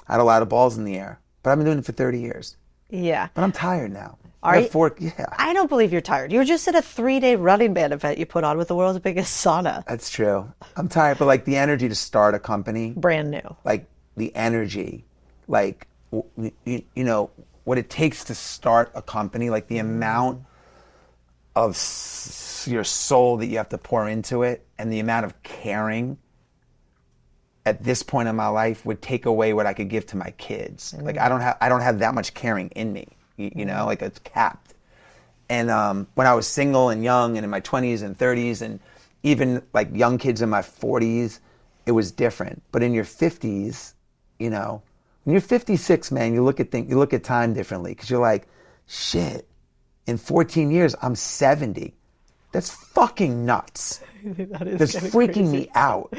had a lot of balls in the air. But I've been doing it for 30 years. Yeah. But I'm tired now. Are you? Yeah. I don't believe you're tired. You were just at a 3-day Running Man event you put on with the world's biggest sauna. That's true. I'm tired, but like the energy to start a company. Brand new. Like the energy, like, what it takes to start a company, like the amount of your soul that you have to pour into it and the amount of caring at this point in my life would take away what I could give to my kids. Like I don't have that much caring in me, like it's capped. And when I was single and young and in my 20s and 30s and even like young kids in my 40s, it was different. But in your 50s, when you're 56, man, you look at time differently because you're like, shit, in 14 years, I'm 70. That's fucking nuts. That's freaking crazy. Me out.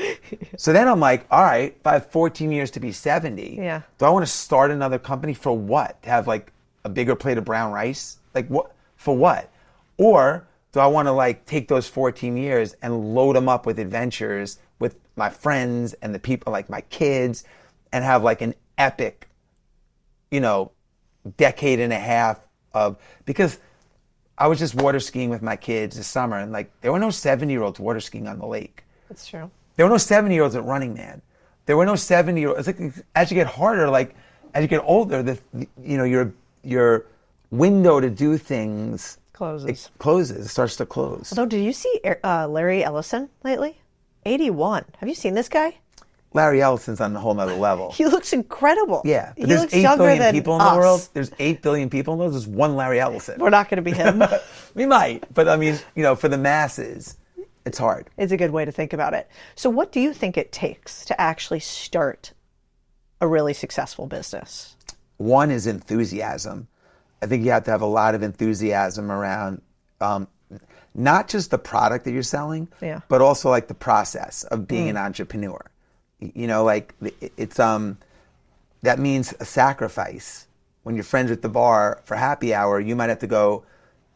So then I'm like, all right, if I have 14 years to be 70, yeah. Do I want to start another company for what? To have like a bigger plate of brown rice? Like what? For what? Or do I want to like take those 14 years and load them up with adventures with my friends and the people, like my kids, and have like an epic, decade and a half because I was just water skiing with my kids this summer, and like there were no 70-year-olds water skiing on the lake. That's true. There were no 70-year-olds at Running Man. There were no 70-year-olds. It's like as you get harder, like as you get older, your window to do things Closes. It starts to close. Although, did you see Larry Ellison lately? 81. Have you seen this guy? Larry Ellison's on a whole nother level. He looks incredible. Yeah, but He there's looks 8 younger billion than people in us. the world. There's 8 billion people in the world. There's one Larry Ellison. We're not going to be him. We might, but I mean, for the masses, it's hard. It's a good way to think about it. So what do you think it takes to actually start a really successful business? One is enthusiasm. I think you have to have a lot of enthusiasm around not just the product that you're selling, but also like the process of being an entrepreneur. Like it's that means a sacrifice. When you're friends at the bar for happy hour, you might have to go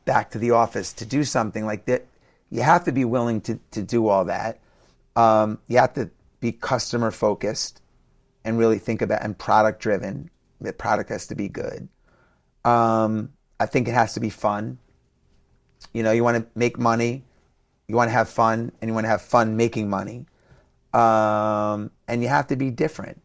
back to the office to do something like that. You have to be willing to do all that. You have to be customer focused and really think about and product driven. The product has to be good. I think it has to be fun. You want to make money, you want to have fun, and you want to have fun making money. And you have to be different.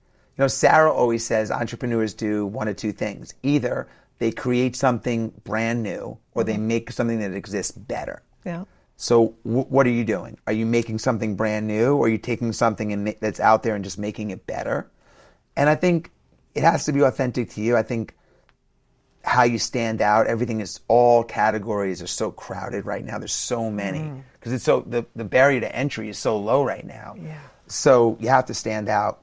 Sarah always says entrepreneurs do one of two things. Either they create something brand new or they make something that exists better. Yeah. So what are you doing? Are you making something brand new, or are you taking something that's out there and just making it better? And I think it has to be authentic to you. I think how you stand out, all categories are so crowded right now. There's so many because it's so the barrier to entry is so low right now. Yeah. So you have to stand out.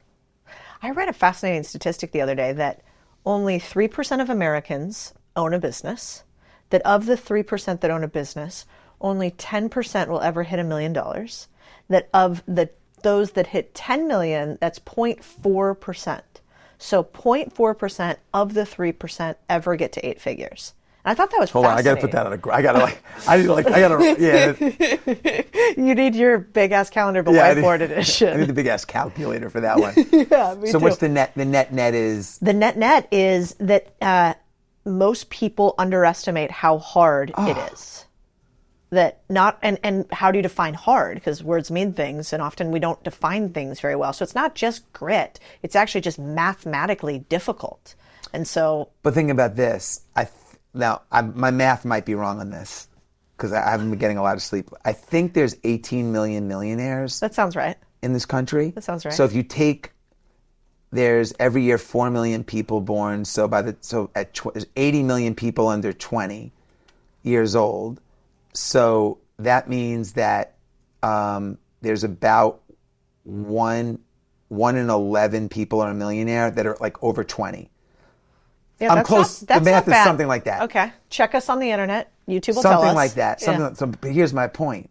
I read a fascinating statistic the other day that only 3% of Americans own a business, that of the 3% that own a business, only 10% will ever hit $1 million, that of those that hit 10 million, that's 0.4%. So 0.4% of the 3% ever get to 8 figures. And I thought that was Hold on, I fascinating. gotta put that on yeah. You need your big ass calendar, but whiteboard edition. I need the big ass calculator for that one. Yeah, me so too. what's the net? The net is? The net is that most people underestimate how hard it is. That not and how do you define hard? Because words mean things, and often we don't define things very well. So it's not just grit; it's actually just mathematically difficult. And so, but think about this. My math might be wrong on this because I haven't been getting a lot of sleep. I think there's 18 million millionaires. That sounds right. In this country. That sounds right. So if you take, there's every year 4 million people born. So there's 80 million people under 20 years old. So that means that there's about 1 in 11 people are a millionaire that are like over 20. Yeah, I'm close. The math is something like that. Okay. Check us on the internet. YouTube will tell us. Something like that. But here's my point.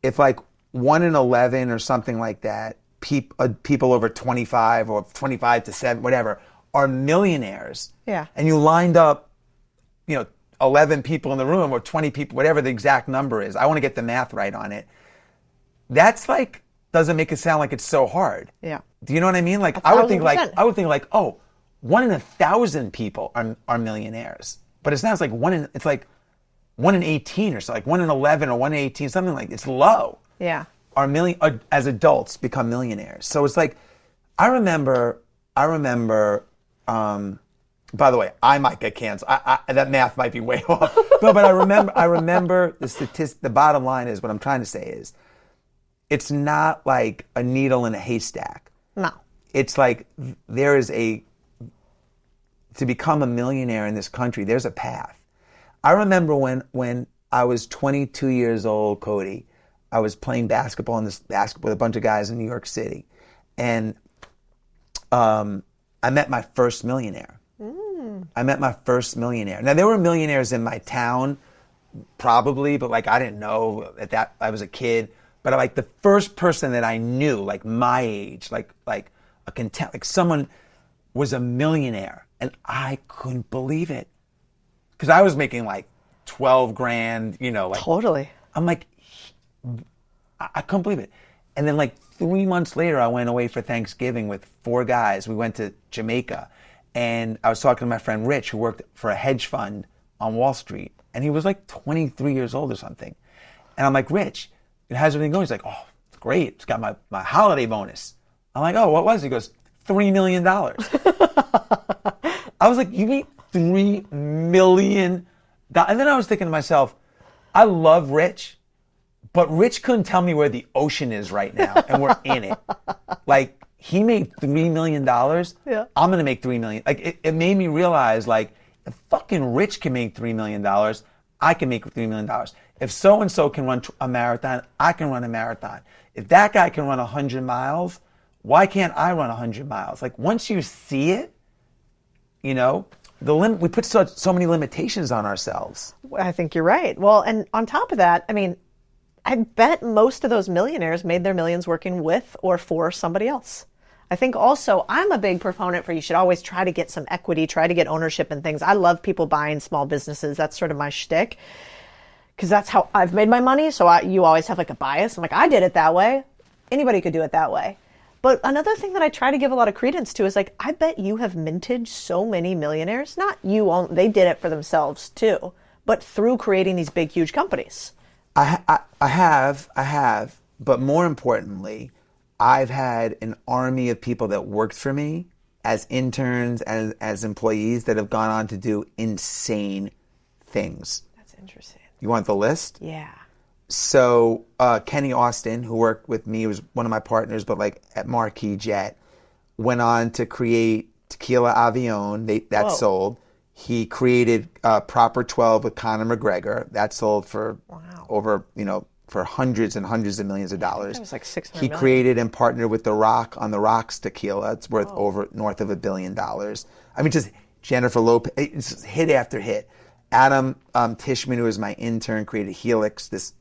If like 1 in 11 or something like that, people over 25 or 25 to 7, whatever, are millionaires. Yeah. And you lined up, 11 people in the room or 20 people, whatever the exact number is. I want to get the math right on it. That's like, doesn't make it sound like it's so hard. Yeah. Do you know what I mean? Like 1,000%. I would think like, oh, 1 in 1,000 people are millionaires. But it sounds like 1 in 18 or so, like 1 in 11 or 1 in 18, something like it's low. Yeah. As adults become millionaires. So it's like, I remember, by the way, I might get canceled. That math might be way off. No, but I remember the statistic. The bottom line is, what I'm trying to say is, it's not like a needle in a haystack. No. It's like to become a millionaire in this country, there's a path. I remember when I was 22 years old, Codie, I was playing basketball with a bunch of guys in New York City. And I met my first millionaire. Now, there were millionaires in my town, probably, but like I didn't know that I was a kid. But like the first person that I knew, like my age, like someone was a millionaire, and I couldn't believe it because I was making like 12 grand, like Totally. I'm like, I couldn't believe it. And then like 3 months later, I went away for Thanksgiving with 4 guys. We went to Jamaica. And I was talking to my friend Rich, who worked for a hedge fund on Wall Street. And he was like 23 years old or something. And I'm like, Rich, how's everything going? He's like, oh, it's great. It's got my holiday bonus. I'm like, oh, what was it? He goes, $3 million. I was like, you made $3 million? And then I was thinking to myself, I love Rich, but Rich couldn't tell me where the ocean is right now, and we're in it. Like, he made $3 million. Yeah. I'm going to make $3 million. Like, it made me realize, like, if fucking Rich can make $3 million, I can make $3 million. If so-and-so can run a marathon, I can run a marathon. If that guy can run 100 miles, why can't I run 100 miles? Like, once you see it, you know, we put so many limitations on ourselves. I think you're right. Well, and on top of that, I mean, I bet most of those millionaires made their millions working with or for somebody else. I think also I'm a big proponent for you should always try to get some equity, try to get ownership in things. I love people buying small businesses. That's sort of my shtick because that's how I've made my money. So you always have like a bias. I'm like, I did it that way. Anybody could do it that way. But another thing that I try to give a lot of credence to is like, I bet you have minted so many millionaires. Not you, they did it for themselves too, but through creating these big, huge companies. I have, but more importantly, I've had an army of people that worked for me as interns, as employees that have gone on to do insane things. That's interesting. You want the list? Yeah. So Kenny Austin, who worked with me, was one of my partners, but like at Marquis Jet, went on to create Tequila Avion. That sold. He created Proper 12 with Conor McGregor. That sold for over, for hundreds and hundreds of millions of dollars. That was like $600 He million. created and partnered with The Rock on The Rock's tequila. It's worth north of $1 billion. I mean, just Jennifer Lopez, it's just hit after hit. Adam Tishman, who was my intern, created Helix, this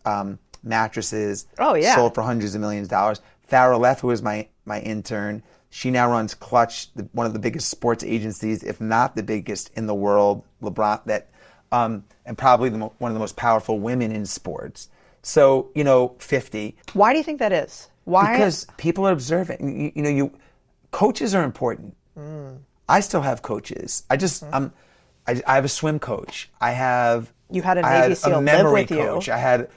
mattresses. Oh, yeah. Sold for hundreds of millions of dollars. Farrah Leff, who was my intern, she now runs Clutch, one of the biggest sports agencies, if not the biggest in the world. LeBron, and probably one of the most powerful women in sports. So, 50. Why do you think that is? Why? Because people are observant. Coaches are important. I still have coaches. I have a swim coach. You had a I Navy had SEAL a memory live with coach. you.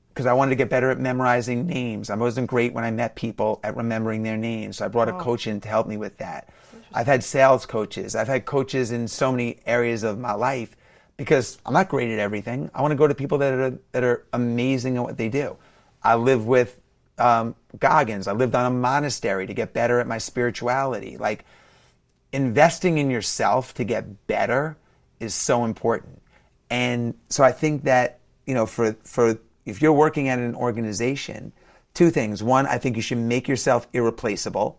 Because I wanted to get better at memorizing names. I wasn't great when I met people at remembering their names. So I brought a coach in to help me with that. I've had sales coaches. I've had coaches in so many areas of my life because I'm not great at everything. I want to go to people that are amazing at what they do. I live with Goggins. I lived on a monastery to get better at my spirituality. Like, investing in yourself to get better is so important. And so I think that, for if you're working at an organization, 2 things. One, I think you should make yourself irreplaceable.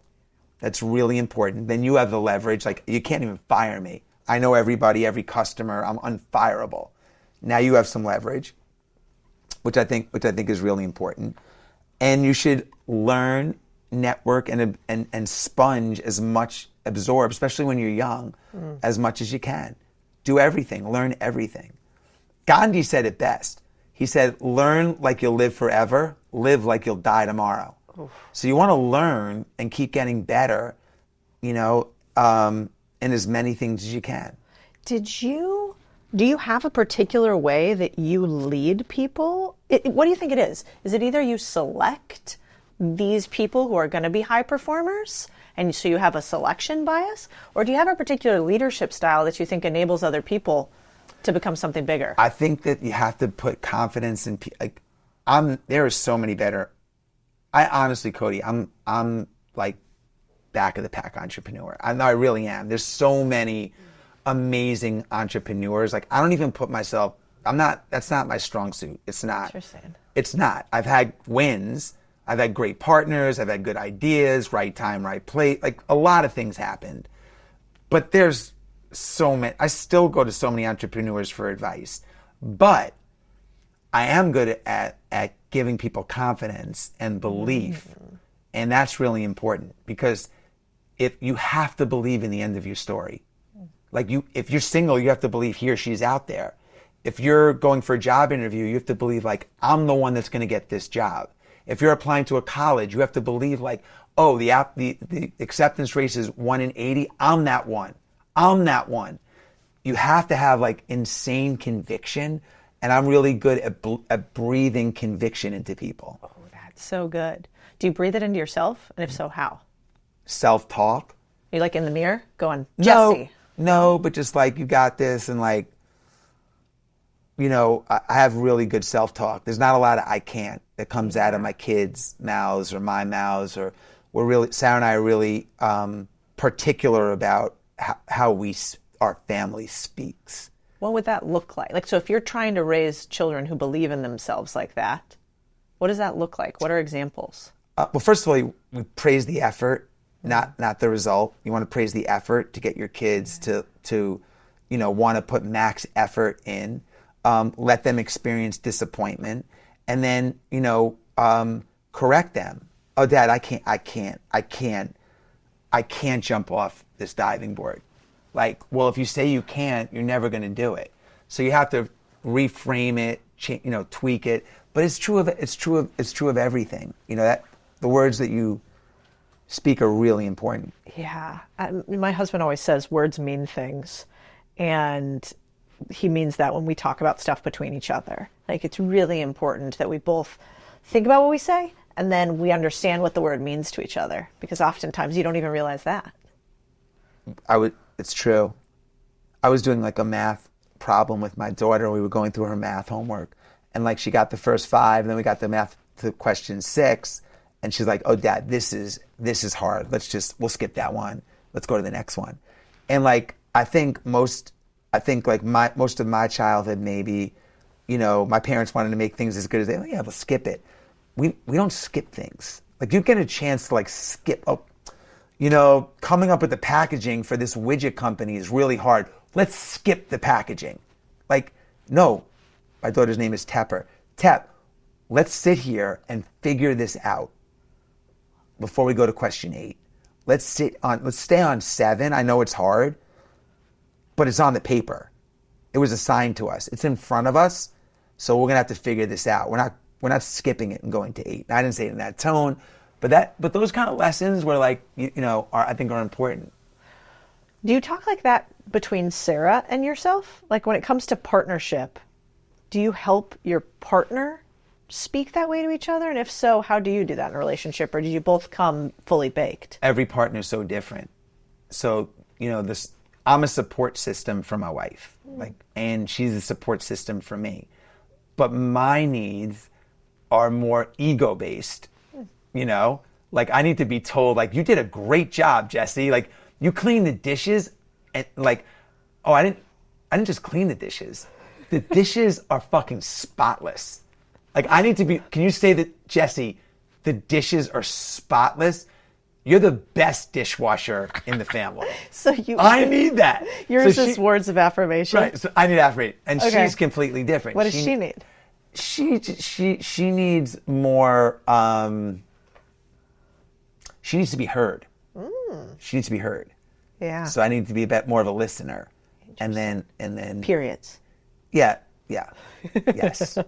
That's really important. Then you have the leverage. Like, you can't even fire me. I know everybody, every customer. I'm unfireable. Now you have some leverage, which I think is really important. And you should learn, network, and sponge as much, absorb, especially when you're young, as much as you can. Do everything. Learn everything. Gandhi said it best. He said, learn like you'll live forever, live like you'll die tomorrow. Oof. So you want to learn and keep getting better, in as many things as you can. Do you have a particular way that you lead people? What do you think it is? Is it either you select these people who are going to be high performers, and so you have a selection bias? Or do you have a particular leadership style that you think enables other people to become something bigger? I think that you have to put confidence in people. There are so many better. I honestly, Codie, I'm like back of the pack entrepreneur. I really am. There's so many amazing entrepreneurs. Like, I don't even put myself. That's not my strong suit. It's not. Interesting. It's not. I've had wins. I've had great partners. I've had good ideas. Right time, right place. Like, a lot of things happened, but there's so many. I still go to so many entrepreneurs for advice, but I am good at giving people confidence and belief. And that's really important, because if you have to believe in the end of your story. Like, if you're single, you have to believe he or she's out there. If you're going for a job interview, you have to believe, like, I'm the one that's going to get this job. If you're applying to a college, you have to believe like, oh, the acceptance rate is 1 in 80. I'm that one. I'm that one. You have to have like insane conviction. And I'm really good at breathing conviction into people. Oh, that's so good. Do you breathe it into yourself? And if so, how? Self-talk. Are you like in the mirror going, Jesse? No, but just like, you got this. And like, you know, I have really good self-talk. There's not a lot of I can't that comes out of my kids' mouths or my mouths. Or Sarah and I are really particular about how our family speaks. What would that look like? Like, so if you're trying to raise children who believe in themselves like that, what does that look like? What are examples? Well, first of all, we praise the effort, not the result. You want to praise the effort to get your kids to you know, want to put max effort in. Let them experience disappointment, and then, you know, correct them. Oh, Dad, I can't jump off this diving board. Like, well, if you say you can't, you're never going to do it. So you have to reframe it, you know, tweak it. But it's true of everything. You know, that the words that you speak are really important. Yeah, my husband always says words mean things, and he means that when we talk about stuff between each other. Like, it's really important that we both think about what we say, and then we understand what the word means to each other, because oftentimes you don't even realize that. It's true. I was doing like a math problem with my daughter. We were going through her math homework, and like she got the first 5, and then we got the math to question 6, and she's like, "Oh, Dad, this is hard. We'll skip that one. Let's go to the next one." And like I think most of my childhood, maybe, you know, my parents wanted to make things as good as they. Oh yeah, we'll skip it. We don't skip things. Like, you get a chance to like skip. Oh, you know, coming up with the packaging for this widget company is really hard. Let's skip the packaging. Like, no, my daughter's name is Tepper. Tep, let's sit here and figure this out before we go to question 8. Let's stay on 7. I know it's hard, but it's on the paper. It was assigned to us. It's in front of us, so we're gonna have to figure this out. We're not skipping it and going to 8. And I didn't say it in that tone. But those kind of lessons were like, you know, I think are important. Do you talk like that between Sarah and yourself? Like, when it comes to partnership, do you help your partner speak that way to each other? And if so, how do you do that in a relationship? Or do you both come fully baked? Every partner is so different. So, you know, I'm a support system for my wife, and she's a support system for me. But my needs are more ego-based. You know, like, I need to be told, like, you did a great job, Jesse. Like, you cleaned the dishes, and like, oh, I didn't just clean the dishes. The dishes are fucking spotless. Like, I need to be, can you say that, Jesse, the dishes are spotless? You're the best dishwasher in the family. I need that. Yours is words of affirmation. Right. So I need affirmation. And she's completely different. What does she need? She needs more, she needs to be heard. She needs to be heard. Yeah. So I need to be a bit more of a listener. And then periods. Yeah. Yes.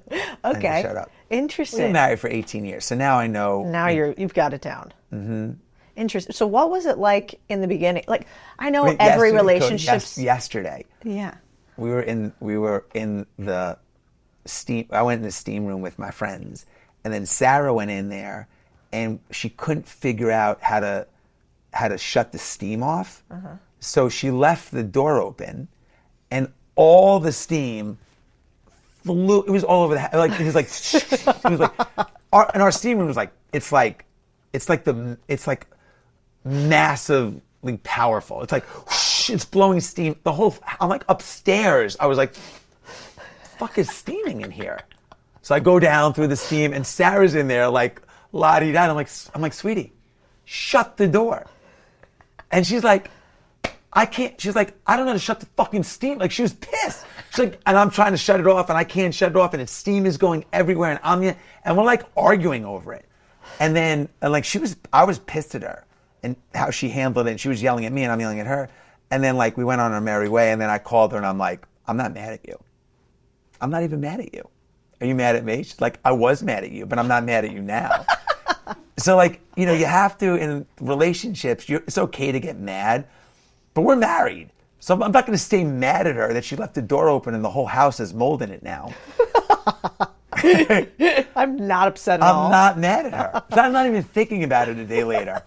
Okay. Shut up. Interesting. We've been married for 18 years, so now I know. Now you've got it down. Mm-hmm. Interesting. So what was it like in the beginning? Like, I know every relationship. Yesterday. Yeah. We were in the steam. I went in the steam room with my friends, and then Sarah went in there, and she couldn't figure out how to shut the steam off. Uh-huh. So she left the door open, and all the steam flew. It was all over the house. Like, it was like and our steam room was like, it's like massively powerful. It's like, whoosh, it's blowing steam. I'm like upstairs. I was like, fuck is steaming in here? So I go down through the steam, and Sarah's in there like la-di-da. I'm like, sweetie, shut the door. And she's like, I can't. She's like, I don't know how to shut the fucking steam. Like, she was pissed. She's like, and I'm trying to shut it off, and I can't shut it off, and steam is going everywhere, and we're like arguing over it. And then, I was pissed at her and how she handled it. And she was yelling at me, and I'm yelling at her. And then, like, we went on our merry way, and then I called her, and I'm like, I'm not mad at you. I'm not even mad at you. are you mad at me? She's like, I was mad at you, but I'm not mad at you now. So like, you have to, in relationships, it's okay to get mad, but we're married. So I'm not going to stay mad at her that she left the door open and the whole house has mold in it now. I'm not upset at all. I'm not mad at her. I'm not even thinking about it a day later.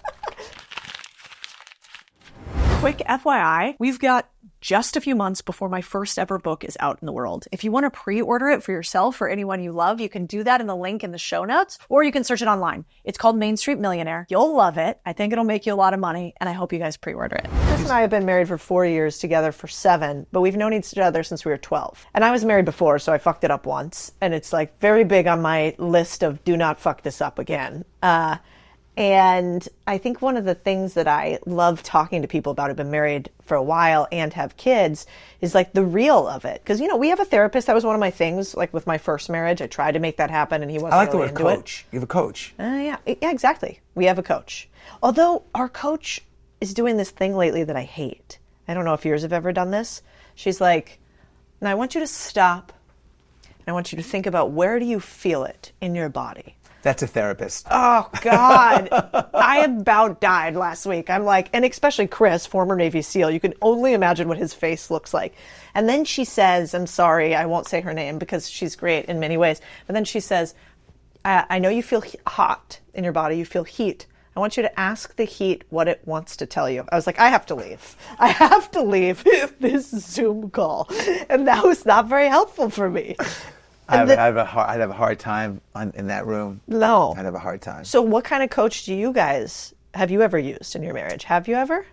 Quick FYI, we've got just a few months before my first ever book is out in the world. If you want to pre-order it for yourself or anyone you love, you can do that in the link in the show notes, or you can search it online. It's called Main Street Millionaire. You'll love it. I think it'll make you a lot of money, and I hope you guys pre-order it. Chris and I have been married for 4 years, together for 7, but we've known each other since we were 12. And I was married before, so I fucked it up once. And it's like very big on my list of do not fuck this up again. And I think one of the things that I love talking to people about who've been married for a while and have kids is like the real of it. Because, we have a therapist. That was one of my things, like with my first marriage. I tried to make that happen and he wasn't really into it. I like the word coach. You have a coach. Yeah, exactly. We have a coach. Although our coach is doing this thing lately that I hate. I don't know if yours have ever done this. She's like, now I want you to stop. And I want you to think about where do you feel it in your body? That's a therapist. Oh, God. I about died last week. I'm like, and especially Chris, former Navy SEAL, you can only imagine what his face looks like. And then she says, I'm sorry, I won't say her name because she's great in many ways. But then she says, I know you feel hot in your body. You feel heat. I want you to ask the heat what it wants to tell you. I was like, I have to leave. I have to leave this Zoom call. And that was not very helpful for me. I'd have a hard time in that room. No. I'd have a hard time. So what kind of coach do you guys, have you ever used in your marriage? Have you ever?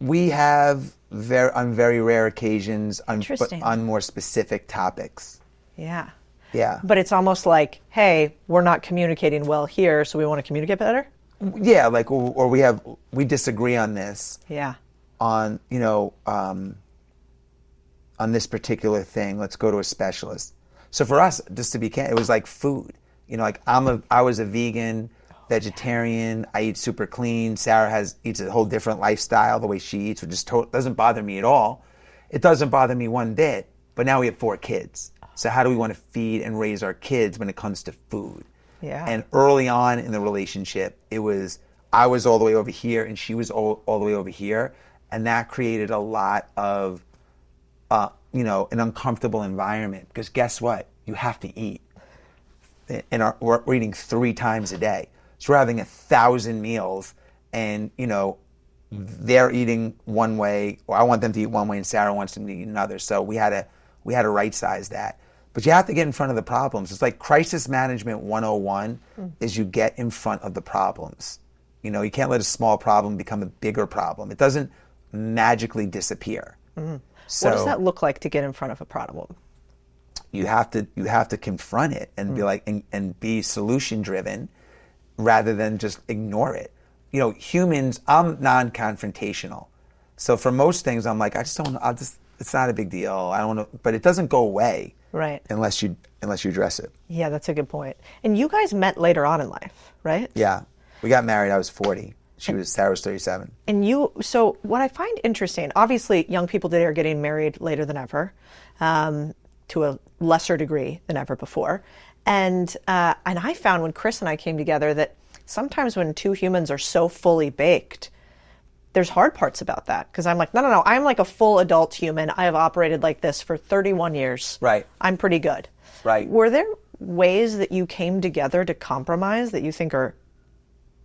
We have on very rare occasions on more specific topics. Yeah. Yeah. But it's almost like, hey, we're not communicating well here, so we want to communicate better? Yeah, like, or we disagree on this. Yeah. On, on this particular thing, let's go to a specialist. So for us, just to be candid, it was like food. I was a vegan, vegetarian. I eat super clean. Sarah eats a whole different lifestyle, the way she eats, which doesn't bother me at all. It doesn't bother me one bit. But now we have 4 kids. So how do we want to feed and raise our kids when it comes to food? Yeah. And early on in the relationship, I was all the way over here and she was all the way over here, and that created a lot of an uncomfortable environment, because guess what? You have to eat. And we're eating 3 times a day. So we're having 1,000 meals, and, they're eating one way, or I want them to eat one way and Sarah wants them to eat another. So we had to right size that. But you have to get in front of the problems. It's like crisis management 101 is you get in front of the problems. You can't let a small problem become a bigger problem. It doesn't magically disappear. Mm-hmm. So what does that look like to get in front of a problem? You have to confront it and be like and be solution driven rather than just ignore it. Humans, I'm non-confrontational. So for most things I'm like, it's not a big deal. I don't want to, but it doesn't go away. Right. Unless you address it. Yeah, that's a good point. And you guys met later on in life, right? Yeah. We got married, I was 40. Sarah was 37. And so what I find interesting, obviously young people today are getting married later than ever, to a lesser degree than ever before. And I found when Chris and I came together that sometimes when 2 humans are so fully baked, there's hard parts about that. Because I'm like, no, I'm like a full adult human. I have operated like this for 31 years. Right. I'm pretty good. Right. Were there ways that you came together to compromise that you think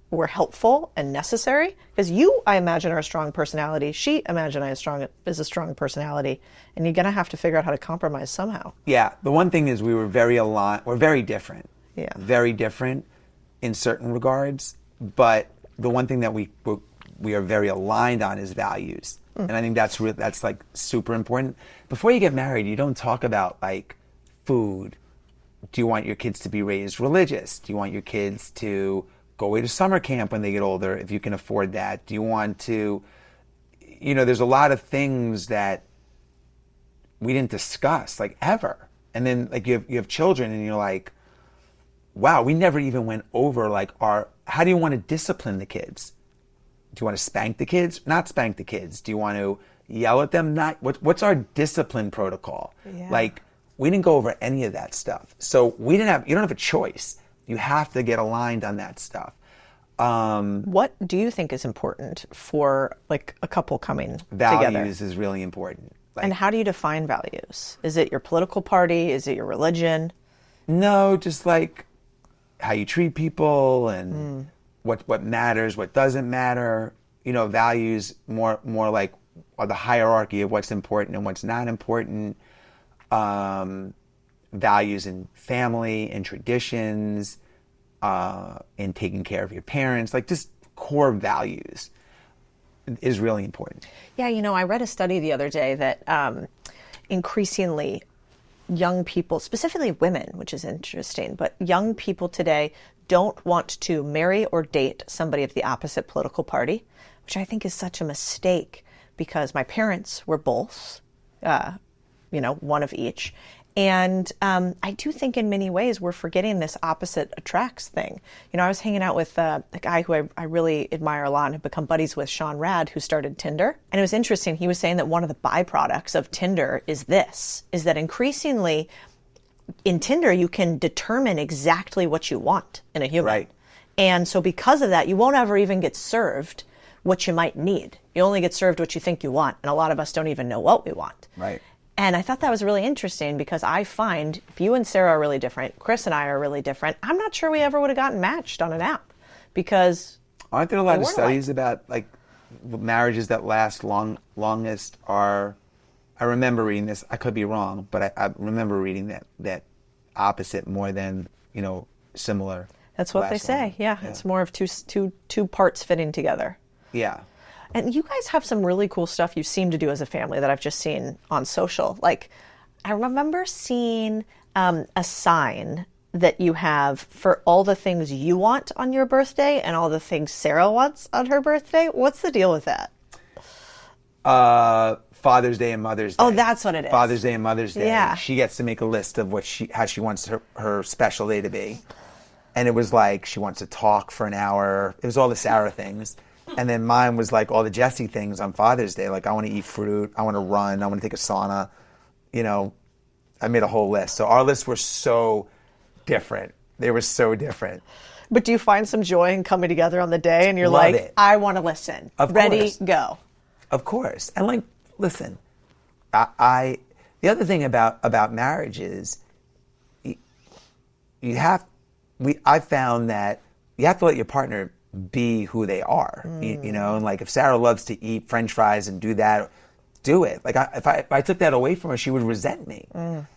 were helpful and necessary? Because you, I imagine, are a strong personality. She, imagine, is a strong personality. And you're going to have to figure out how to compromise somehow. Yeah. The one thing is we were very aligned. We're very different. Yeah. Very different in certain regards. But the one thing that we are very aligned on is values. And I think that's like super important. Before you get married, you don't talk about like food. Do you want your kids to be raised religious? Do you want your kids to go away to summer camp when they get older, if you can afford that? Do you want to, there's a lot of things that we didn't discuss, like, ever. And then, like, you have children and you're like, wow, we never even went over, like, how do you want to discipline the kids? Do you want to spank the kids? Not spank the kids. Do you want to yell at them? Not. What's our discipline protocol? Yeah. Like, We didn't go over any of that stuff. So you don't have a choice. You have to get aligned on that stuff. What do you think is important for like a couple coming Values together? is really important. And how do you define values? Is it your political party? Is it your religion? No, just like how you treat people and what matters, what doesn't matter. Values more like the hierarchy of what's important and what's not important. Values in family and traditions, in taking care of your parents, like just core values is really important. Yeah, I read a study the other day that increasingly young people, specifically women, which is interesting, but young people today don't want to marry or date somebody of the opposite political party, which I think is such a mistake because my parents were both, one of each. And I do think in many ways we're forgetting this opposite attracts thing. I was hanging out with a guy who I really admire a lot and have become buddies with, Sean Rad, who started Tinder. And it was interesting. He was saying that one of the byproducts of Tinder is that increasingly in Tinder you can determine exactly what you want in a human. Right. And so because of that, you won't ever even get served what you might need. You only get served what you think you want. And a lot of us don't even know what we want. Right. And I thought that was really interesting because I find if you and Sarah are really different, Chris and I are really different, I'm not sure we ever would have gotten matched on an app because aren't there a lot of studies about like marriages that last longest are, I remember reading this, I could be wrong, but I remember reading that opposite more than, similar. That's what they say. Yeah. It's more of two parts fitting together. Yeah. And you guys have some really cool stuff you seem to do as a family that I've just seen on social. Like, I remember seeing a sign that you have for all the things you want on your birthday and all the things Sarah wants on her birthday. What's the deal with that? Father's Day and Mother's Day. Oh, that's what it is. Father's Day and Mother's Day. Yeah. She gets to make a list of how she wants her special day to be. And it was like she wants to talk for an hour. It was all the Sarah things. And then mine was like all the Jesse things on Father's Day. Like I want to eat fruit, I want to run, I want to take a sauna. I made a whole list. So our lists were so different. They were so different. But do you find some joy in coming together on the day and you're Love like, it. I want to listen. Ready, course. go. Of course. And like, listen, the other thing about marriage is I found that you have to let your partner be who they are, and like if Sarah loves to eat French fries and do that, do it. Like if I took that away from her, she would resent me.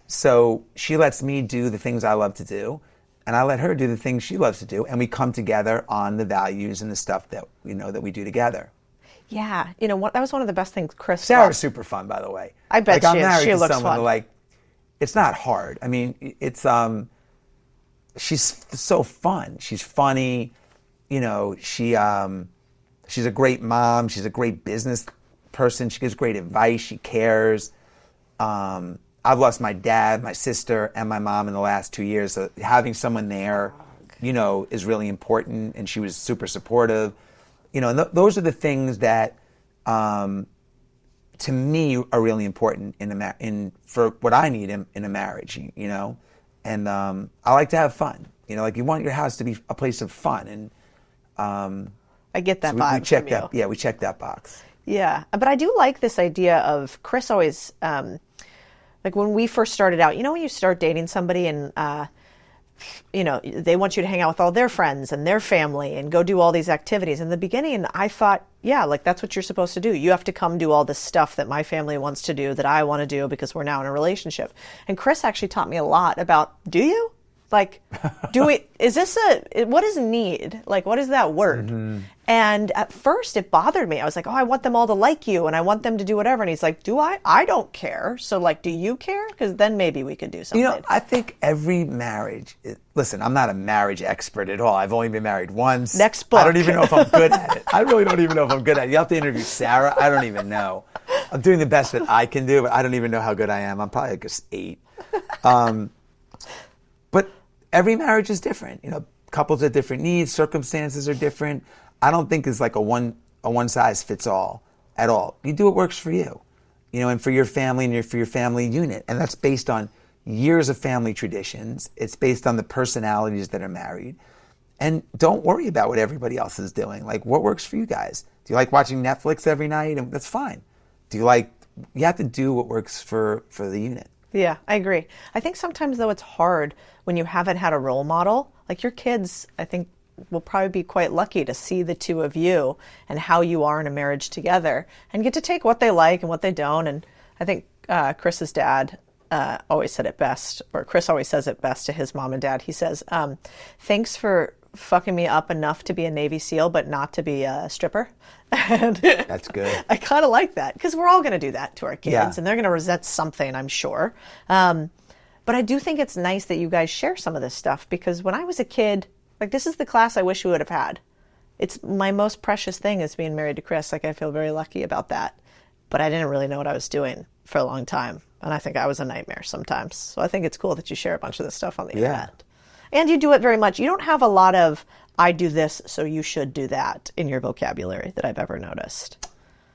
So she lets me do the things I love to do, and I let her do the things she loves to do, and we come together on the values and the stuff that that we do together. Yeah, that was one of the best things Chris. Sarah's super fun, by the way. I bet I'm she is. married She to looks someone fun. Like it's not hard. I mean, it's she's so fun. She's funny. She's a great mom. She's a great business person. She gives great advice. She cares. I've lost my dad, my sister, and my mom in the last 2 years. So having someone there, is really important. And she was super supportive. And those are the things that, to me, are really important for what I need in a marriage. And I like to have fun. Like you want your house to be a place of fun and. I get that So vibe we checked from you. that. Yeah, we checked that box. Yeah, but I do like this idea of Chris always, like when we first started out, when you start dating somebody and, they want you to hang out with all their friends and their family and go do all these activities. In the beginning, I thought, yeah, like that's what you're supposed to do. You have to come do all this stuff that my family wants to do, that I want to do because we're now in a relationship. And Chris actually taught me a lot about, do you? Like, what is need? Like, what is that word? Mm-hmm. And at first it bothered me. I was like, I want them all to like you and I want them to do whatever. And he's like, do I? I don't care. So like, do you care? Because then maybe we could do something. I think every marriage, listen, I'm not a marriage expert at all. I've only been married once. Next book. I don't even know if I'm good at it. I really don't even know if I'm good at it. You have to interview Sarah. I don't even know. I'm doing the best that I can do, but I don't even know how good I am. I'm probably like just 8. But every marriage is different. Couples have different needs, circumstances are different. I don't think it's like a one size fits all at all. You do what works for you, and for your family and for your family unit, and that's based on years of family traditions. It's based on the personalities that are married. And don't worry about what everybody else is doing. Like, what works for you guys? Do you like watching Netflix every night? And that's fine. You have to do what works for the unit. Yeah, I agree. I think sometimes, though, it's hard when you haven't had a role model. Like, your kids, I think, will probably be quite lucky to see the two of you and how you are in a marriage together and get to take what they like and what they don't. And I think Chris's dad always said it best, or Chris always says it best to his mom and dad. He says, thanks for fucking me up enough to be a Navy SEAL, but not to be a stripper. And that's good. I kind of like that, because we're all going to do that to our kids, Yeah. and they're going to resent something, I'm sure. But I do think it's nice that you guys share some of this stuff, because when I was a kid, like, this is the class I wish we would have had. It's my most precious thing is being married to Chris. Like, I feel very lucky about that. But I didn't really know what I was doing for a long time. And I think I was a nightmare sometimes. So I think it's cool that you share a bunch of this stuff on the internet. And you do it very much. You don't have a lot of, I do this, so you should do that in your vocabulary that I've ever noticed.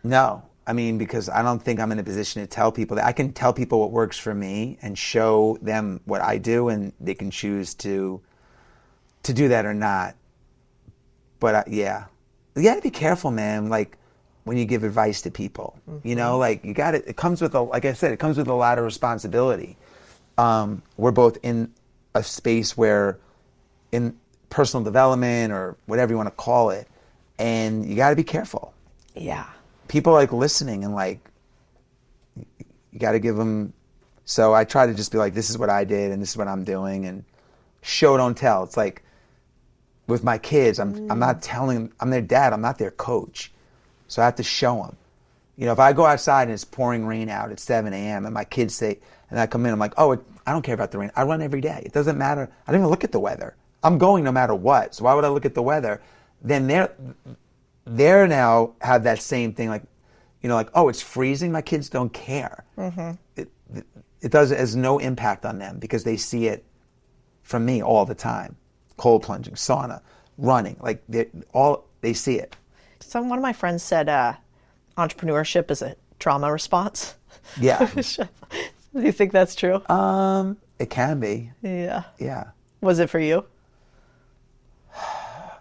No. I mean, because I don't think I'm in a position to tell people that. I can tell people what works for me and show them what I do, and they can choose to do that or not. But yeah, you got to be careful, man. Like, when you give advice to people, you know, like, you got it comes with like I said, it comes with a lot of responsibility. We're both in a space where, in personal development or whatever you want to call it, and you got to be careful. Yeah. People like listening, and like, you got to give them. So I try to just be like, this is what I did and this is what I'm doing, and show, don't tell. It's like with my kids, I'm not telling, I'm their dad, I'm not their coach. So I have to show them. You know, if I go outside and it's pouring rain out at 7 a.m. and my kids say, and I come in, I'm like, oh, I don't care about the rain. I run every day. It doesn't matter. I don't even look at the weather. I'm going no matter what. So why would I look at the weather? Then they're now have that same thing, like, you know, like, oh, it's freezing. My kids don't care. It has no impact on them because they see it from me all the time. Cold plunging, sauna, running, like, they see it. One of my friends said entrepreneurship is a trauma response. Yeah. Do you think that's true? It can be. Yeah. Yeah. Was it for you?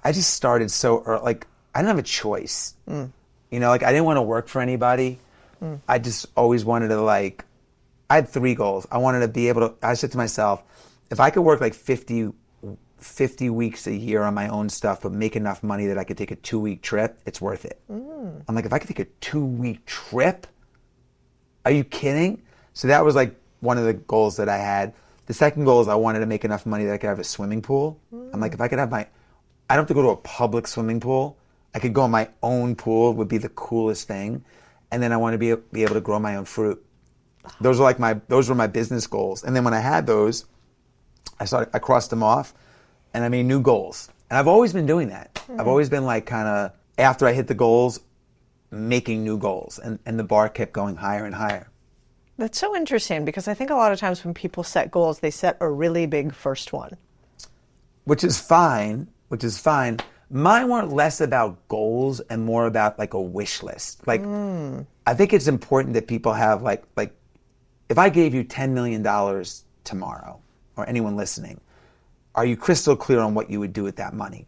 I just started so early. Like, I didn't have a choice. You know, like, I didn't want to work for anybody. I just always wanted to, like, I had 3 goals. I wanted to be able to, I said to myself, if I could work like 50 weeks a year on my own stuff, but make enough money that I could take a 2-week trip, it's worth it. I'm like, if I could take a 2-week trip, are you kidding? So that was like one of the goals that I had. The second goal is I wanted to make enough money that I could have a swimming pool. I'm like, if I could have I don't have to go to a public swimming pool. I could go in my own pool, would be the coolest thing. And then I want to be able to grow my own fruit. Those were my business goals. And then when I had those, I crossed them off, and I made new goals. And I've always been doing that. I've always been like, kind of, after I hit the goals, making new goals. And the bar kept going higher and higher. That's so interesting, because I think a lot of times when people set goals, they set a really big first one. Which is fine. Mine weren't less about goals and more about like a wish list. Like, I think it's important that people have like if I gave you $10 million tomorrow, or anyone listening, are you crystal clear on what you would do with that money?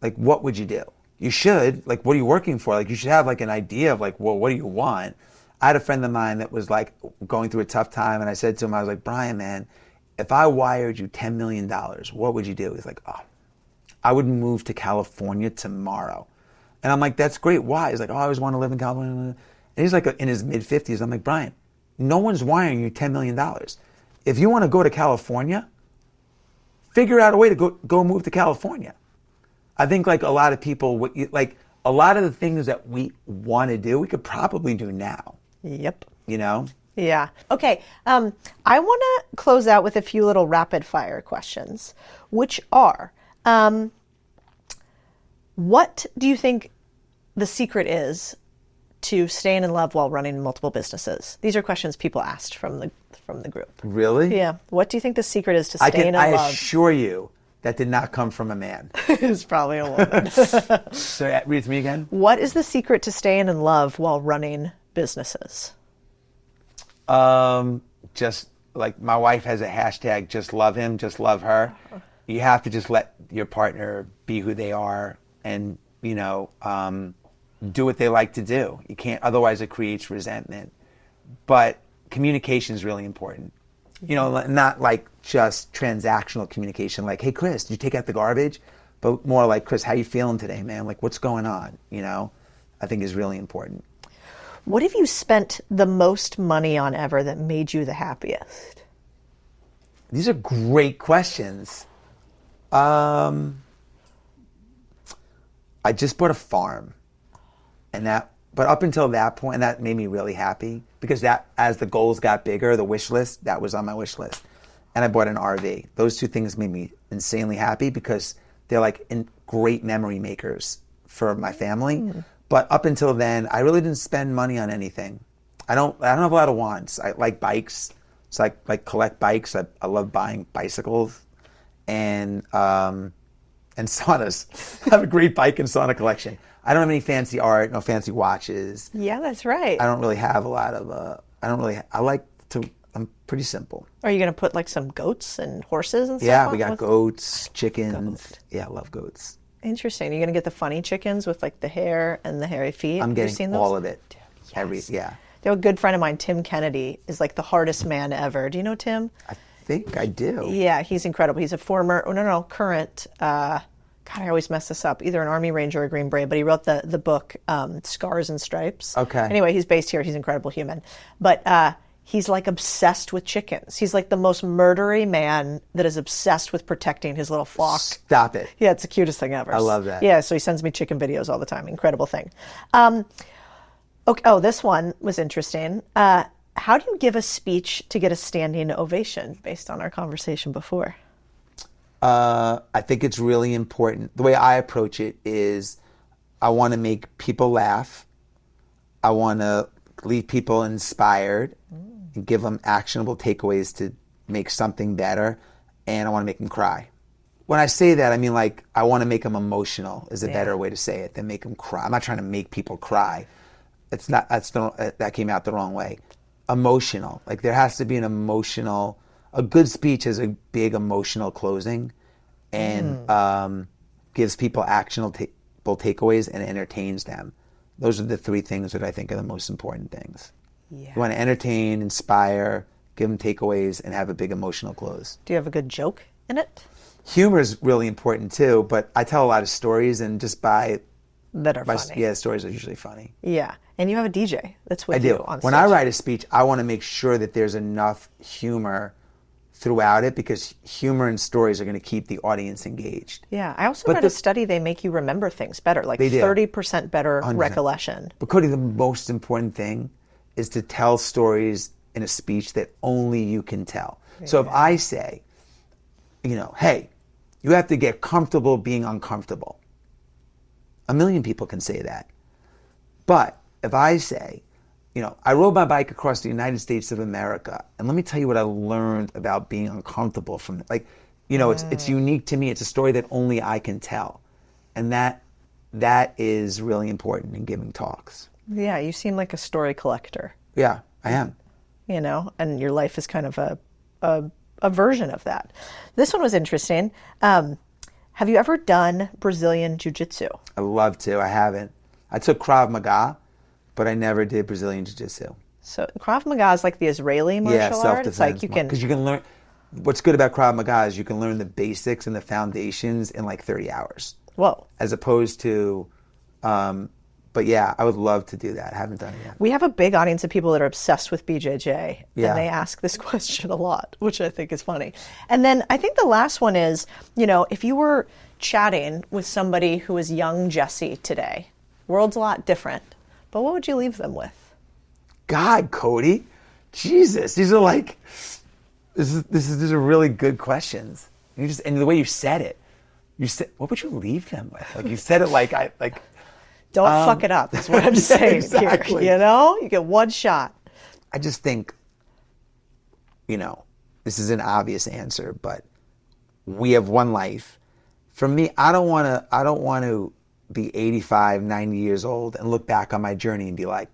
Like, what would you do? You should, like, what are you working for? Like, you should have like an idea of like, well, what do you want? I had a friend of mine that was like going through a tough time, and I said to him, I was like, Brian, man, if I wired you $10 million, what would you do? He's like, oh, I would move to California tomorrow. And I'm like, that's great. Why? He's like, oh, I always want to live in California. And he's like in his mid-50s. I'm like, Brian, no one's wiring you $10 million. If you want to go to California, figure out a way to go move to California. I think like a lot of people, like a lot of the things that we want to do, we could probably do now. Yep. You know? Yeah. Okay. I want to close out with a few little rapid fire questions, which are, what do you think the secret is to staying in love while running multiple businesses? These are questions people asked from the group. Really? Yeah. What do you think the secret is to staying in love? I assure you that did not come from a man. It's probably a woman. So read it to me again. What is the secret to staying in love while running businesses? Just like my wife has a hashtag, just love him, just love her. You have to just let your partner be who they are and, you know, do what they like to do. You can't, otherwise it creates resentment. But communication is really important. You know, not like just transactional communication, like, hey, Chris, did you take out the garbage? But more like, Chris, how you feeling today, man? Like, what's going on? You know, I think is really important. What have you spent the most money on ever that made you the happiest? These are great questions. I just bought a farm, but up until that point, and that made me really happy because that, as the goals got bigger, the wish list, that was on my wish list. And I bought an RV. Those two things made me insanely happy because they're like great memory makers for my family. But up until then, I really didn't spend money on anything. I don't have a lot of wants. I like bikes, so I like collect bikes. I love buying bicycles and saunas. I have a great bike and sauna collection. I don't have any fancy art, no fancy watches. Yeah, that's right. I don't really have a lot of, I'm pretty simple. Are you going to put like some goats and horses and stuff? Yeah, we got goats, chickens. Yeah, I love goats. Interesting. You're going to get the funny chickens with like the hair and the hairy feet? I'm getting seen those? all of it. Yes. Yeah. A good friend of mine, Tim Kennedy, is like the hardest man ever. Do you know Tim? I think I do. Yeah, he's incredible. He's a current, God, I always mess this up, either an Army Ranger or a Green Beret, but he wrote the book, Scars and Stripes. Okay. Anyway, he's based here. He's an incredible human. But he's like obsessed with chickens. He's like the most murdery man that is obsessed with protecting his little flock. Stop it. Yeah, it's the cutest thing ever. I love that. Yeah, so he sends me chicken videos all the time. Incredible thing. Okay, this one was interesting. How do you give a speech to get a standing ovation based on our conversation before? I think it's really important. The way I approach it is I want to make people laugh. I want to leave people inspired and give them actionable takeaways to make something better. And I want to make them cry. When I say that, I mean like I want to make them emotional is a better way to say it than make them cry. I'm not trying to make people cry. It's not, that came out the wrong way. Emotional. Like there has to be an emotional, a good speech is a big emotional closing and gives people actionable takeaways and entertains them. Those are the three things that I think are the most important things. Yeah. You want to entertain, inspire, give them takeaways, and have a big emotional close. Do you have a good joke in it? Humor is really important too, but I tell a lot of stories and just that are funny. Yeah, stories are usually funny. Yeah, and you have a DJ that's with you on stage. When I write a speech, I want to make sure that there's enough humor throughout it because humor and stories are going to keep the audience engaged. Yeah, I also read a study, they make you remember things better, like 30% better 100%. Recollection. But Codie, the most important thing is to tell stories in a speech that only you can tell. Yeah. So if I say, hey, you have to get comfortable being uncomfortable. 1 million people can say that. But if I say, I rode my bike across the United States of America, and let me tell you what I learned about being uncomfortable from it. Like, it's unique to me. It's a story that only I can tell. And that is really important in giving talks. Yeah, you seem like a story collector. Yeah, I am. And your life is kind of a version of that. This one was interesting. Have you ever done Brazilian Jiu-Jitsu? I love to. I haven't. I took Krav Maga, but I never did Brazilian Jiu-Jitsu. So Krav Maga is like the Israeli martial art? Self-defense. It's like because you can learn. What's good about Krav Maga is you can learn the basics and the foundations in like 30 hours. Whoa. As opposed to, but yeah, I would love to do that. I haven't done it yet. We have a big audience of people that are obsessed with BJJ, and they ask this question a lot, which I think is funny. And then I think the last one is, if you were chatting with somebody who is young Jesse today, world's a lot different, but what would you leave them with? God, Codie, Jesus, these are really good questions. And the way you said it, what would you leave them with? Like you said it Don't fuck it up, is what I'm saying exactly. Here. You get one shot. I just think, this is an obvious answer, but we have one life. For me, I don't want to be 85, 90 years old and look back on my journey and be like,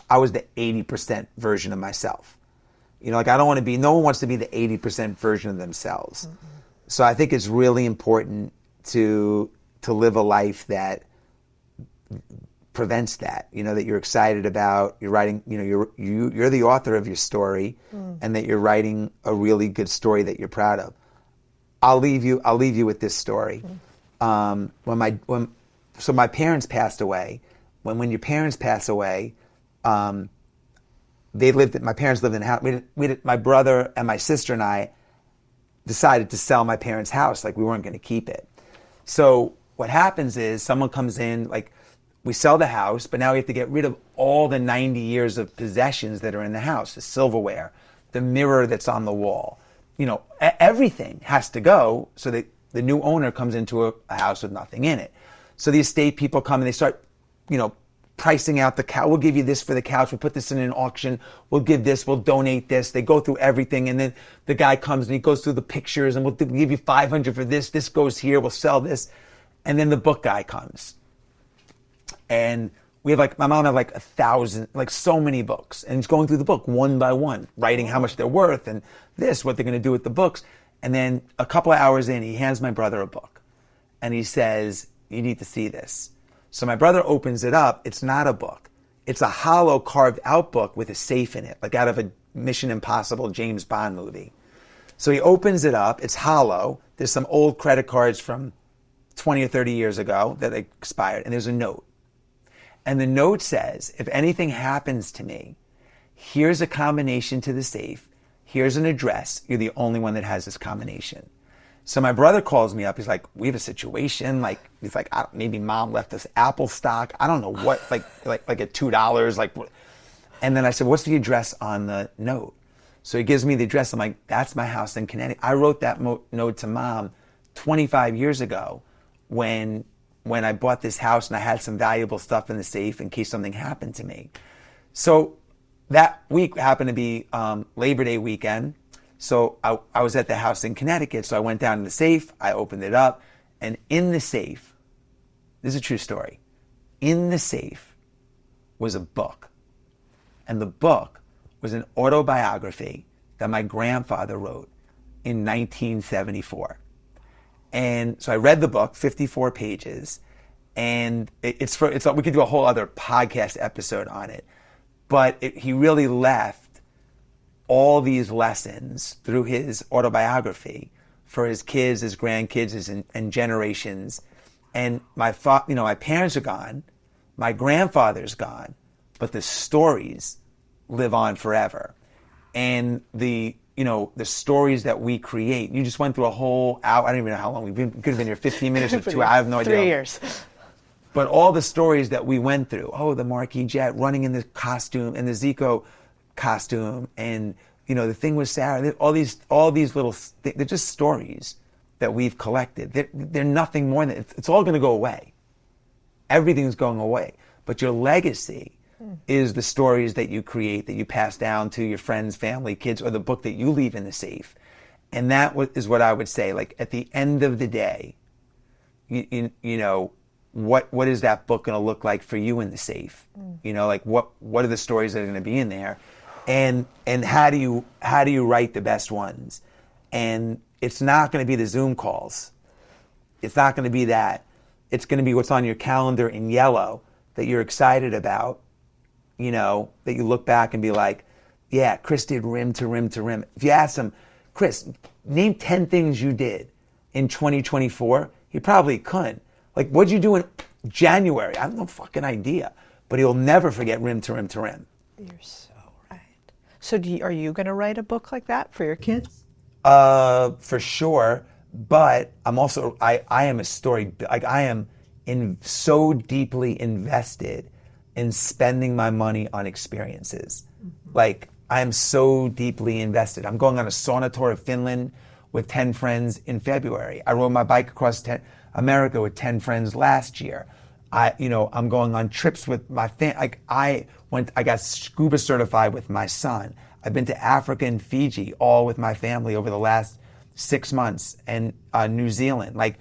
I was the 80% version of myself. You know, like no one wants to be the 80% version of themselves. So I think it's really important to live a life that prevents that, you know, that you're excited about, you're writing, you know, you're the author of your story, and that you're writing a really good story that you're proud of. I'll leave you with this story. So my parents passed away. When your parents pass away, my parents lived in a house. My brother and my sister and I decided to sell my parents' house. Like, we weren't going to keep it. So what happens is someone comes in, like, we sell the house, but now we have to get rid of all the 90 years of possessions that are in the house, the silverware, the mirror that's on the wall. You know, everything has to go so that the new owner comes into a house with nothing in it. So the estate people come and they start, you know, pricing out the couch. We'll give you this for the couch. We'll put this in an auction. We'll give this. We'll donate this. They go through everything. And then the guy comes and he goes through the pictures and we'll give you $500 for this. This goes here. We'll sell this. And then the book guy comes. And we have, like, my mom had like 1,000, like, so many books. And he's going through the book one by one, writing how much they're worth and what they're going to do with the books. And then a couple of hours in, he hands my brother a book. And he says, you need to see this. So my brother opens it up. It's not a book. It's a hollow carved out book with a safe in it, like out of a Mission Impossible James Bond movie. So he opens it up. It's hollow. There's some old credit cards from 20 or 30 years ago that expired. And there's a note. And the note says, if anything happens to me, here's a combination to the safe. Here's an address. You're the only one that has this combination. So my brother calls me up. He's like, we have a situation. Like, he's like, maybe mom left us Apple stock. I don't know what, like at $2. Like, and then I said, what's the address on the note? So he gives me the address. I'm like, that's my house in Connecticut. I wrote that note to mom 25 years ago when I bought this house and I had some valuable stuff in the safe in case something happened to me. So that week happened to be Labor Day weekend. So I was at the house in Connecticut. So I went down to the safe. I opened it up. And in the safe, this is a true story, in the safe was a book. And the book was an autobiography that my grandfather wrote in 1974. And so I read the book, 54 pages, and we could do a whole other podcast episode on it. But he really left all these lessons through his autobiography for his kids, his grandkids, and generations. And my parents are gone, my grandfather's gone, but the stories live on forever. And the stories that we create. You just went through a whole hour. I don't even know how long we've been. We could have been here 15 minutes or 2 hours. I have no idea. 3 years. But all the stories that we went through. Oh, the Marquis jet running in the costume and the Zico costume, and the thing with Sarah. All these little. They're just stories that we've collected. They're nothing more than. It's all going to go away. Everything's going away. But your legacy is the stories that you create, that you pass down to your friends, family, kids, or the book that you leave in the safe. And that is what I would say. Like, at the end of the day, what is that book going to look like for you in the safe? Like what are the stories that are going to be in there, and how do you write the best ones? And it's not going to be the Zoom calls. It's not going to be that. It's going to be what's on your calendar in yellow that you're excited about. That you look back and be like, yeah, Chris did rim to rim to rim. If you ask him, Chris, name 10 things you did in 2024, he probably couldn't. Like, what'd you do in January? I have no fucking idea. But he'll never forget rim to rim to rim. You're so right. So are you going to write a book like that for your kids? For sure. But I'm also, I am a story, like I am so deeply invested in spending my money on experiences. Like, I am so deeply invested. I'm going on a sauna tour of Finland with 10 friends in February. I rode my bike across America with 10 friends last year. I'm going on trips with my family. Like, I got scuba certified with my son. I've been to Africa and Fiji, all with my family over the last 6 months, and New Zealand. Like,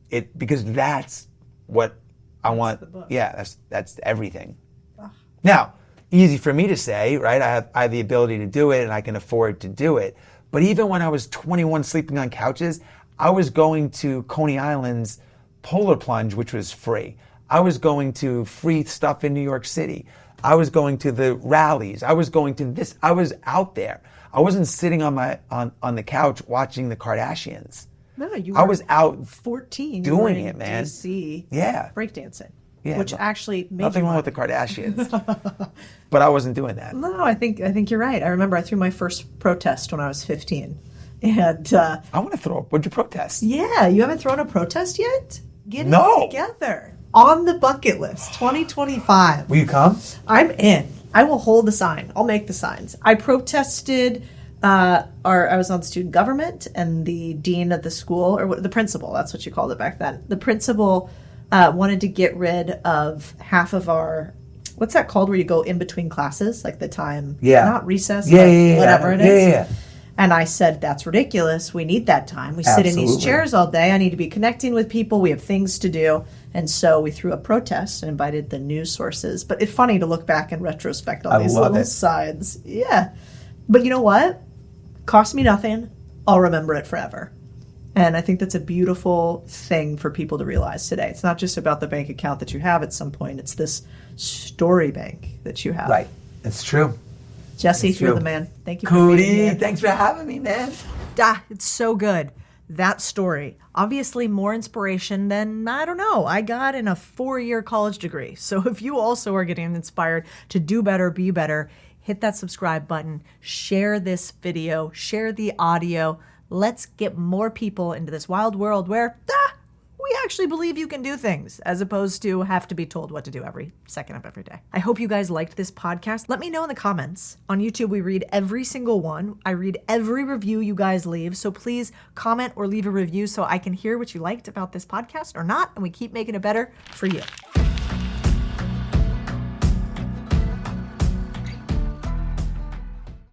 because that's what I want. Yeah, that's everything. Now, easy for me to say, right? I have the ability to do it and I can afford to do it. But even when I was 21 sleeping on couches, I was going to Coney Island's Polar Plunge, which was free. I was going to free stuff in New York City. I was going to the rallies. I was going to this. I was out there. I wasn't sitting on the couch watching the Kardashians. No, I was out 14 doing it, man. DC, Yeah. breakdancing. Yeah, which actually made nothing you wrong with the Kardashians, but I wasn't doing that. No, I think you're right. I remember I threw my first protest when I was 15, and I want to throw. What'd you protest? yeah, you haven't thrown a protest yet? Get No. it together. On the bucket list, 2025. Will you come? I'm in. I will hold the sign. I'll make the signs. I protested. I was on student government, and the dean of the school, or the principal, that's what you called it back then. The principal wanted to get rid of half of our, what's that called where you go in between classes, like the time, not recess, whatever it is. Yeah. And I said, that's ridiculous. We need that time. We sit in these chairs all day. I need to be connecting with people. We have things to do. And so we threw a protest and invited the news sources. But it's funny to look back in retrospect on these little signs. Yeah. But you know what? Cost me nothing. I'll remember it forever. And I think that's a beautiful thing for people to realize today. It's not just about the bank account that you have at some point. It's this story bank that you have. Right. It's true. Jesse, It's you're true. the man. Thank you for being here. Codie, thanks for having me, man. It's so good. That story. Obviously more inspiration than, I don't know, I got in a 4-year college degree. So if you also are getting inspired to do better, be better, hit that subscribe button, share this video, share the audio. Let's get more people into this wild world where we actually believe you can do things as opposed to have to be told what to do every second of every day. I hope you guys liked this podcast. Let me know in the comments. On YouTube, we read every single one. I read every review you guys leave. So please comment or leave a review so I can hear what you liked about this podcast or not, and we keep making it better for you.